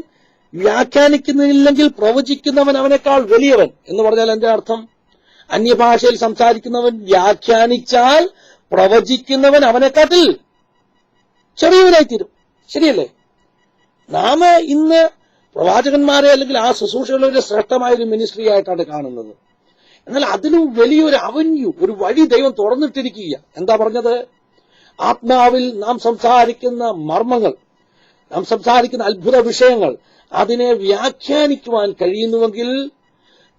വ്യാഖ്യാനിക്കുന്നില്ലെങ്കിൽ പ്രവചിക്കുന്നവൻ അവനേക്കാൾ വലിയവൻ എന്ന് പറഞ്ഞാൽ എന്റെ അർത്ഥം, അന്യഭാഷയിൽ സംസാരിക്കുന്നവൻ വ്യാഖ്യാനിച്ചാൽ പ്രവചിക്കുന്നവൻ അവനെക്കാട്ടിൽ ചെറിയവനായിത്തീരും. ശരിയല്ലേ? നാം ഇന്ന് പ്രവാചകന്മാരെ അല്ലെങ്കിൽ ആ ശുശ്രൂഷകളുടെ ശ്രേഷ്ഠമായൊരു മിനിസ്ട്രി ആയിട്ടാണ് കാണുന്നത്. എന്നാൽ അതിലും വലിയൊരു അവന്യൂ, ഒരു വഴി ദൈവം തുറന്നിട്ടിരിക്കുക. എന്താ പറഞ്ഞത്? ആത്മാവിൽ നാം സംസാരിക്കുന്ന മർമ്മങ്ങൾ, നാം സംസാരിക്കുന്ന അത്ഭുത വിഷയങ്ങൾ, അതിനെ വ്യാഖ്യാനിക്കുവാൻ കഴിയുന്നുവെങ്കിൽ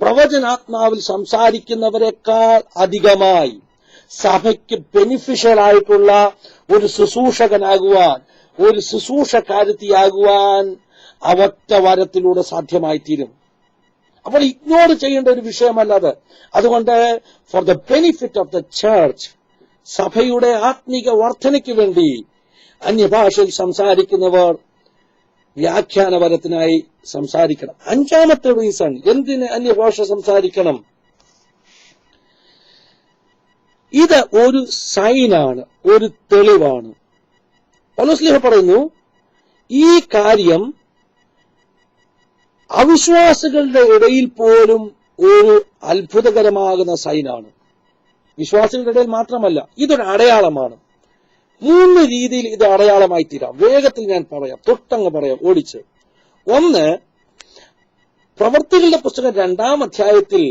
പ്രവചനാത്മാവിൽ സംസാരിക്കുന്നവരെക്കാൾ അധികമായി സഭയ്ക്ക് ബെനിഫിഷ്യൽ ആയിട്ടുള്ള ഒരു ശുശ്രൂഷകനാകുവാൻ, ഒരു ശുശ്രൂഷക്കാരത്തിയാകുവാൻ അവറ്റ വരത്തിലൂടെ സാധ്യമായി തീരും. അപ്പോൾ ഇഗ്നോർ ചെയ്യേണ്ട ഒരു വിഷയമല്ലത്. അതുകൊണ്ട് for the benefit of the church, സഭയുടെ ആത്മീക വർധനയ്ക്ക് വേണ്ടി അന്യഭാഷയിൽ സംസാരിക്കുന്നവർ വ്യാഖ്യാനപരത്തിനായി സംസാരിക്കണം. അഞ്ചാമത്തെ റീസൺ എന്തിന് അന്യഭാഷ സംസാരിക്കണം? ഇത് ഒരു സൈനാണ്, ഒരു തെളിവാണ്. പൗലോസ് പറയുന്നു, ഈ കാര്യം അവിശ്വാസികളുടെ ഇടയിൽ പോലും ഒരു അത്ഭുതകരമാകുന്ന സൈനാണ്. വിശ്വാസികളുടെ ഇടയിൽ മാത്രമല്ല, ഇതൊരു അടയാളമാണ്. 3 രീതിയിൽ ഇത് അടയാളമായി തീരാം. വേഗത്തിൽ ഞാൻ പറയാം, തൊട്ടങ്ങ് പറയാം ഓടിച്ച്. ഒന്ന്, പ്രവൃത്തികളുടെ പുസ്തകം 2-ാം അധ്യായത്തിൽ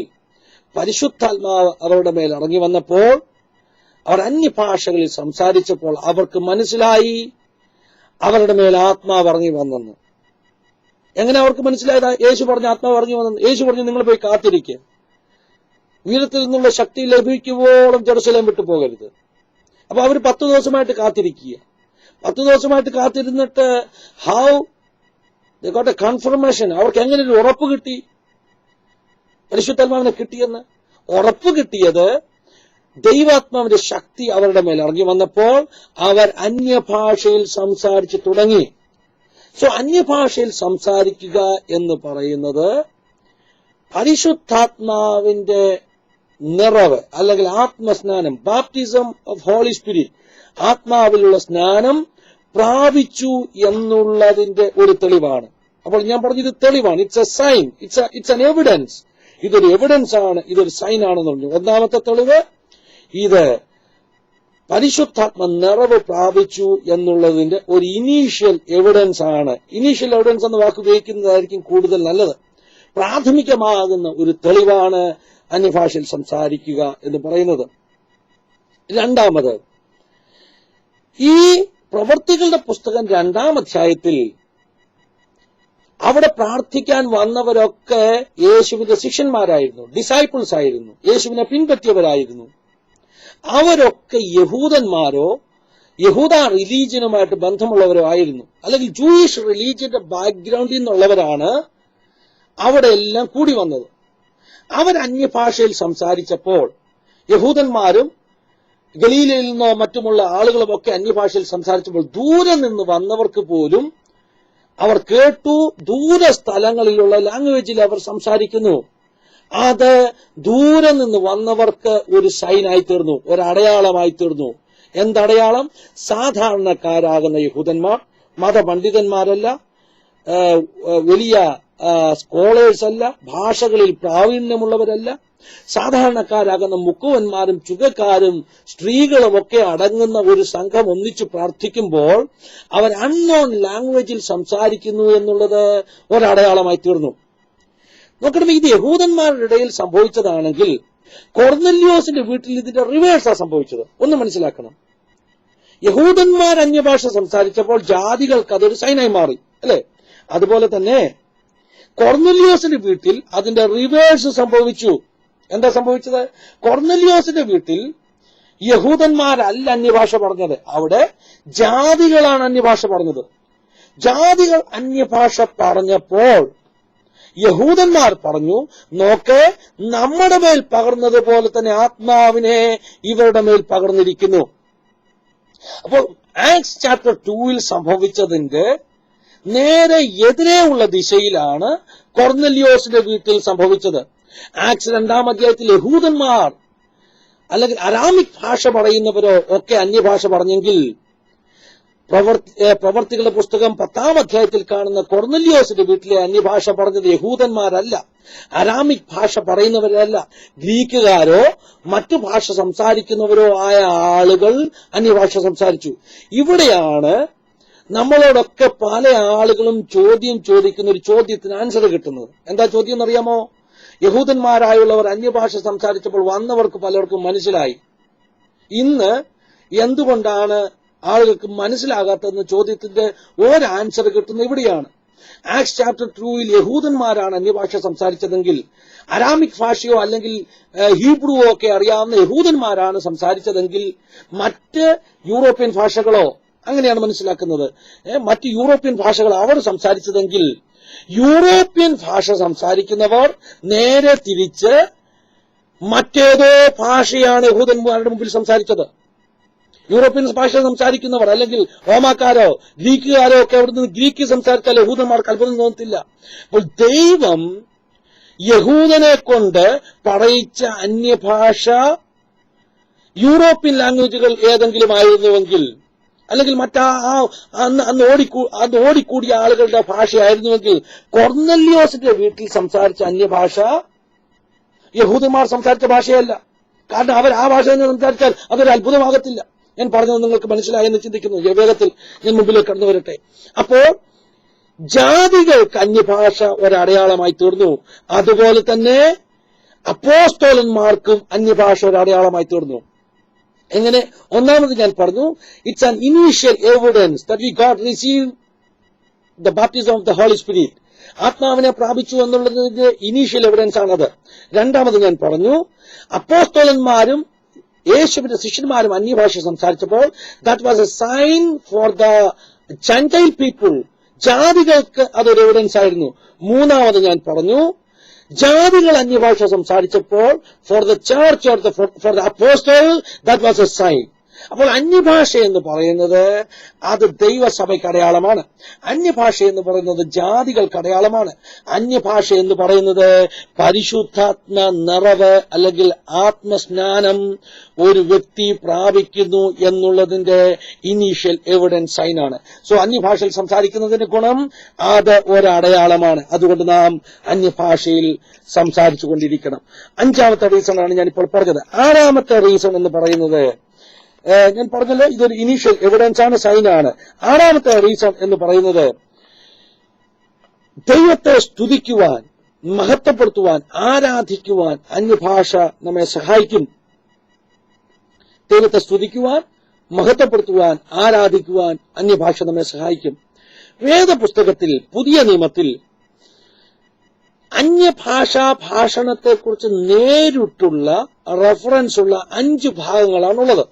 പരിശുദ്ധാത്മാവ് അവരുടെ മേൽ ഇറങ്ങി വന്നപ്പോൾ, അവർ അന്യഭാഷകളിൽ സംസാരിച്ചപ്പോൾ അവർക്ക് മനസ്സിലായി അവരുടെ മേൽ ആത്മാവ് ഇറങ്ങി വന്നെന്ന്. എങ്ങനെ അവർക്ക് മനസ്സിലായത്? യേശു പറഞ്ഞ ആത്മാവ് ഇറങ്ങി വന്നെന്ന്. യേശു പറഞ്ഞു, നിങ്ങൾ പോയി കാത്തിരിക്കുക, ഉയരത്തിൽ നിന്നുള്ള ശക്തി ലഭിക്കുവോളം ജെറുസലേം വിട്ടു പോകരുത്. അപ്പൊ അവർ 10 ദിവസമായിട്ട് കാത്തിരിക്കുക. 10 ദിവസമായിട്ട് കാത്തിരുന്നിട്ട് how they got a confirmation. അവർക്ക് എങ്ങനെ ഒരു ഉറപ്പ് കിട്ടി പരിശുദ്ധാത്മാവിനെ കിട്ടിയെന്ന്? ഉറപ്പ് കിട്ടിയത് ദൈവാത്മാവിന്റെ ശക്തി അവരുടെ മേൽ ഇറങ്ങി വന്നപ്പോൾ അവർ അന്യഭാഷയിൽ സംസാരിച്ചു തുടങ്ങി. സോ അന്യഭാഷയിൽ സംസാരിക്കുക എന്ന് പറയുന്നത് പരിശുദ്ധാത്മാവിന്റെ നിറവ് അല്ലെങ്കിൽ ആത്മസ്നാനം, ബാപ്റ്റിസം ഓഫ് ഹോളി സ്പിരിറ്റ്, ആത്മാവിലുള്ള സ്നാനം പ്രാപിച്ചു എന്നുള്ളതിന്റെ ഒരു തെളിവാണ്. അപ്പോൾ ഞാൻ പറഞ്ഞത് തെളിവാണ്. It's a sign, it's an evidence. ഇതൊരു എവിഡൻസ് ആണ്, ഇതൊരു സൈൻ ആണെന്ന് പറഞ്ഞു. ഒന്നാമത്തെ തെളിവ്, ഇത് പരിശുദ്ധാത്മ നിറവ് പ്രാപിച്ചു എന്നുള്ളതിന്റെ ഒരു ഇനീഷ്യൽ എവിഡൻസ് ആണ്. ഇനീഷ്യൽ എവിഡൻസ് എന്ന വാക്ക് ഉപയോഗിക്കുന്നതായിരിക്കും കൂടുതൽ നല്ലത്. പ്രാഥമികമാകുന്ന ഒരു തെളിവാണ് അന്യഭാഷയിൽ സംസാരിക്കുക എന്ന് പറയുന്നത്. രണ്ടാമത്, ഈ പ്രവൃത്തികളുടെ പുസ്തകം 2-ാം അധ്യായത്തിൽ അവിടെ പ്രാർത്ഥിക്കാൻ വന്നവരൊക്കെ യേശുവിന്റെ ശിഷ്യന്മാരായിരുന്നു, ഡിസൈപ്പിൾസ് ആയിരുന്നു, യേശുവിനെ പിൻപറ്റിയവരായിരുന്നു. അവരൊക്കെ യഹൂദന്മാരോ യഹൂദ റിലീജിയനുമായിട്ട് ബന്ധമുള്ളവരോ ആയിരുന്നു, അല്ലെങ്കിൽ ജൂയിഷ് റിലീജിയന്റെ ബാക്ക്ഗ്രൗണ്ടിൽ നിന്നുള്ളവരാണ് അവിടെ എല്ലാം കൂടി വന്നത്. അവർ അന്യഭാഷയിൽ സംസാരിച്ചപ്പോൾ യഹൂദന്മാരും ഗലീലയിൽ നിന്നോ മറ്റുമുള്ള ആളുകളുമൊക്കെ അന്യഭാഷയിൽ സംസാരിച്ചപ്പോൾ ദൂരെ നിന്ന് വന്നവർക്ക് പോലും അവർ കേട്ടു. ദൂര സ്ഥലങ്ങളിലുള്ള ലാംഗ്വേജിൽ അവർ സംസാരിക്കുന്നു. അത് ദൂരെ നിന്ന് വന്നവർക്ക് ഒരു സൈനായി തീർന്നു, ഒരു അടയാളമായി തീർന്നു. എന്തടയാളം? സാധാരണക്കാരാകുന്ന യഹൂദന്മാർ, മതപണ്ഡിതന്മാരല്ല, വലിയ സ്കോളേഴ്സ് അല്ല, ഭാഷകളിൽ പ്രാവീണ്യമുള്ളവരല്ല, സാധാരണക്കാരാകുന്ന മുക്കുവന്മാരും ചുകക്കാരും സ്ത്രീകളും ഒക്കെ അടങ്ങുന്ന ഒരു സംഘം ഒന്നിച്ചു പ്രാർത്ഥിക്കുമ്പോൾ അവർ അൺനോൺ ലാംഗ്വേജിൽ സംസാരിക്കുന്നു എന്നുള്ളത് ഒരടയാളമായി തീർന്നു. നോക്കണം, ഇത് യഹൂദന്മാരുടെ ഇടയിൽ സംഭവിച്ചതാണെങ്കിൽ കൊർന്നല്യോസിന്റെ വീട്ടിൽ ഇതിന്റെ റിവേഴ്സാ സംഭവിച്ചത്. ഒന്ന് മനസ്സിലാക്കണം. യഹൂദന്മാർ അന്യഭാഷ സംസാരിച്ചപ്പോൾ ജാതികൾക്ക് അതൊരു സൈനായി മാറി, അല്ലെ? അതുപോലെ തന്നെ കൊർന്നല്യോസിന്റെ വീട്ടിൽ അതിന്റെ റിവേഴ്സ് സംഭവിച്ചു. എന്താ സംഭവിച്ചത്? കൊർന്നല്യോസിന്റെ വീട്ടിൽ യഹൂദന്മാരല്ല അന്യഭാഷ പറഞ്ഞത്, അവിടെ ജാതികളാണ് അന്യഭാഷ പറഞ്ഞത്. ജാതികൾ അന്യഭാഷ പറഞ്ഞപ്പോൾ യഹൂദന്മാർ പറഞ്ഞു, നോക്ക്, നമ്മുടെ മേൽ പകർന്നതുപോലെ തന്നെ ആത്മാവിനെ ഇവരുടെ മേൽ പകർന്നിരിക്കുന്നു. അപ്പോൾ ആക്ട്സ് ചാപ്റ്റർ 2 സംഭവിച്ചതിന്റെ നേരെ എതിരെയുള്ള ദിശയിലാണ് കൊർന്നല്യോസിന്റെ വീട്ടിൽ സംഭവിച്ചത്. ആക്ട്സ് 2 അധ്യായത്തിൽ യഹൂദന്മാർ അല്ലെങ്കിൽ അരാമിക് ഭാഷ പറയുന്നവരോ ഒക്കെ അന്യഭാഷ പറഞ്ഞെങ്കിൽ പ്രവർത്തികളുടെ പുസ്തകം 10 അധ്യായത്തിൽ കാണുന്ന കൊർന്നല്യോസിന്റെ വീട്ടിലെ അന്യഭാഷ പറഞ്ഞത് യഹൂദന്മാരല്ല, അരാമിക് ഭാഷ പറയുന്നവരല്ല, ഗ്രീക്കുകാരോ മറ്റു ഭാഷ സംസാരിക്കുന്നവരോ ആയ ആളുകൾ അന്യഭാഷ സംസാരിച്ചു. ഇവിടെയാണ് നമ്മളോടൊക്കെ പല ആളുകളും ചോദ്യം ചോദിക്കുന്ന ഒരു ചോദ്യത്തിന് ആൻസർ കിട്ടുന്നത്. എന്താ ചോദ്യം എന്നറിയാമോ? യഹൂദന്മാരായുള്ളവർ അന്യഭാഷ സംസാരിച്ചപ്പോൾ വന്നവർക്ക് പലർക്കും മനസ്സിലായി. ഇന്ന് എന്തുകൊണ്ടാണ് ആളുകൾക്ക് മനസ്സിലാകാത്തതെന്ന ചോദ്യത്തിന്റെ ഒരു ആൻസർ കിട്ടുന്നത് ഇവിടെയാണ്. ആക്ട്സ് ചാപ്റ്റർ 2 യഹൂദന്മാരാണ് അന്യഭാഷ സംസാരിച്ചതെങ്കിൽ, അരാമിക് ഭാഷയോ അല്ലെങ്കിൽ ഹീബ്രുവോ ഒക്കെ അറിയാവുന്ന യഹൂദന്മാരാണ് സംസാരിച്ചതെങ്കിൽ, മറ്റ് യൂറോപ്യൻ ഭാഷകളോ, അങ്ങനെയാണ് മനസ്സിലാക്കുന്നത്, മറ്റ് യൂറോപ്യൻ ഭാഷകൾ അവർ സംസാരിച്ചതെങ്കിൽ, യൂറോപ്യൻ ഭാഷ സംസാരിക്കുന്നവർ നേരെ തിരിച്ച് മറ്റേതോ ഭാഷയാണ് യഹൂദന്മാരുടെ മുമ്പിൽ സംസാരിച്ചത്. യൂറോപ്യൻ ഭാഷ സംസാരിക്കുന്നവർ അല്ലെങ്കിൽ റോമാക്കാരോ ഗ്രീക്കുകാരോ ഒക്കെ അവിടെ നിന്ന് ഗ്രീക്ക് സംസാരിച്ചാൽ യഹൂദന്മാർക്ക് അത്ഭുതം തോന്നത്തില്ല. അപ്പോൾ ദൈവം യഹൂദനെ കൊണ്ട് പറയിച്ച അന്യഭാഷ യൂറോപ്യൻ ലാംഗ്വേജുകൾ ഏതെങ്കിലും ആയിരുന്നുവെങ്കിൽ, അല്ലെങ്കിൽ അന്ന് ഓടിക്കൂടിയ ആളുകളുടെ ഭാഷയായിരുന്നുവെങ്കിൽ, കൊർന്നല്യോസിന്റെ വീട്ടിൽ സംസാരിച്ച അന്യഭാഷ യഹൂദന്മാർ സംസാരിച്ച ഭാഷയല്ല. കാരണം അവർ ആ ഭാഷ തന്നെ സംസാരിച്ചാൽ അതൊരു അത്ഭുതമാകത്തില്ല. ഞാൻ പറഞ്ഞത് നിങ്ങൾക്ക് മനസ്സിലായെന്ന് ചിന്തിക്കുന്നു. വേഗത്തിൽ ഞാൻ മുമ്പിലേക്ക് കടന്നു വരട്ടെ. അപ്പോൾ ജാതികൾക്ക് അന്യഭാഷ ഒരടയാളമായി തീർന്നു. അതുപോലെ തന്നെ അപ്പോസ്തലന്മാർക്കും അന്യഭാഷ ഒരടയാളമായി തീർന്നു. എങ്ങനെ? ഒന്നാമത് ഞാൻ പറഞ്ഞു, it's an initial evidence that we got receive the baptism of the holy spirit. ആത്മാവിനെ പ്രാപിച്ചു എന്നുള്ളതിന്റെ ഇനീഷ്യൽ എവിഡൻസ് ആണത്. രണ്ടാമത് ഞാൻ പറഞ്ഞു, അപ്പോസ്തലന്മാരും യേശുവിന്റെ ശിഷ്യന്മാരും അന്യഭാഷ സംസാരിച്ചപ്പോൾ that was a sign for the gentile people. ജാതികൾക്ക് അതൊരു എവിഡൻസ് ആയിരുന്നു. മൂന്നാമത് ഞാൻ പറഞ്ഞു, ജാതികൾ അന്യഭാഷ സംസാരിച്ചപ്പോൾ for the church or for the apostle that was a sign. അപ്പോൾ അന്യഭാഷ എന്ന് പറയുന്നത് അത് ദൈവസഭയ്ക്ക് അടയാളമാണ്. അന്യഭാഷ എന്ന് പറയുന്നത് ജാതികൾക്ക് അടയാളമാണ്. അന്യഭാഷ എന്ന് പറയുന്നത് പരിശുദ്ധാത്മ നിറവ് അല്ലെങ്കിൽ ആത്മസ്നാനം ഒരു വ്യക്തി പ്രാപിക്കുന്നു എന്നുള്ളതിന്റെ ഇനീഷ്യൽ എവിഡൻസ് സൈനാണ്. സോ അന്യഭാഷയിൽ സംസാരിക്കുന്നതിന്റെ ഗുണം അത് ഒരടയാളമാണ്. അതുകൊണ്ട് നാം അന്യഭാഷയിൽ സംസാരിച്ചു കൊണ്ടിരിക്കണം. അഞ്ചാമത്തെ റീസണാണ് ഞാനിപ്പോൾ പറഞ്ഞത്. ആറാമത്തെ റീസൺ എന്ന് പറയുന്നത്, ഞാൻ പറഞ്ഞല്ലോ, ഇതൊരു ഇനീഷ്യൽ എവിഡൻസ് ആണ്, സൈനാണ്. ആറാമത്തെ റീസൺ എന്ന് പറയുന്നത്, ദൈവത്തെ സ്തുതിക്കുവാൻ, മഹത്വപ്പെടുത്തുവാൻ, ആരാധിക്കുവാൻ അന്യഭാഷ നമ്മെ സഹായിക്കും. ദൈവത്തെ സ്തുതിക്കുവാൻ, മഹത്വപ്പെടുത്തുവാൻ, ആരാധിക്കുവാൻ അന്യഭാഷ നമ്മെ സഹായിക്കും. വേദപുസ്തകത്തിൽ പുതിയ നിയമത്തിൽ അന്യഭാഷാ ഭാഷണത്തെക്കുറിച്ച് നേരിട്ടുള്ള റെഫറൻസ് ഉള്ള 5 ഭാഗങ്ങളാണുള്ളത്.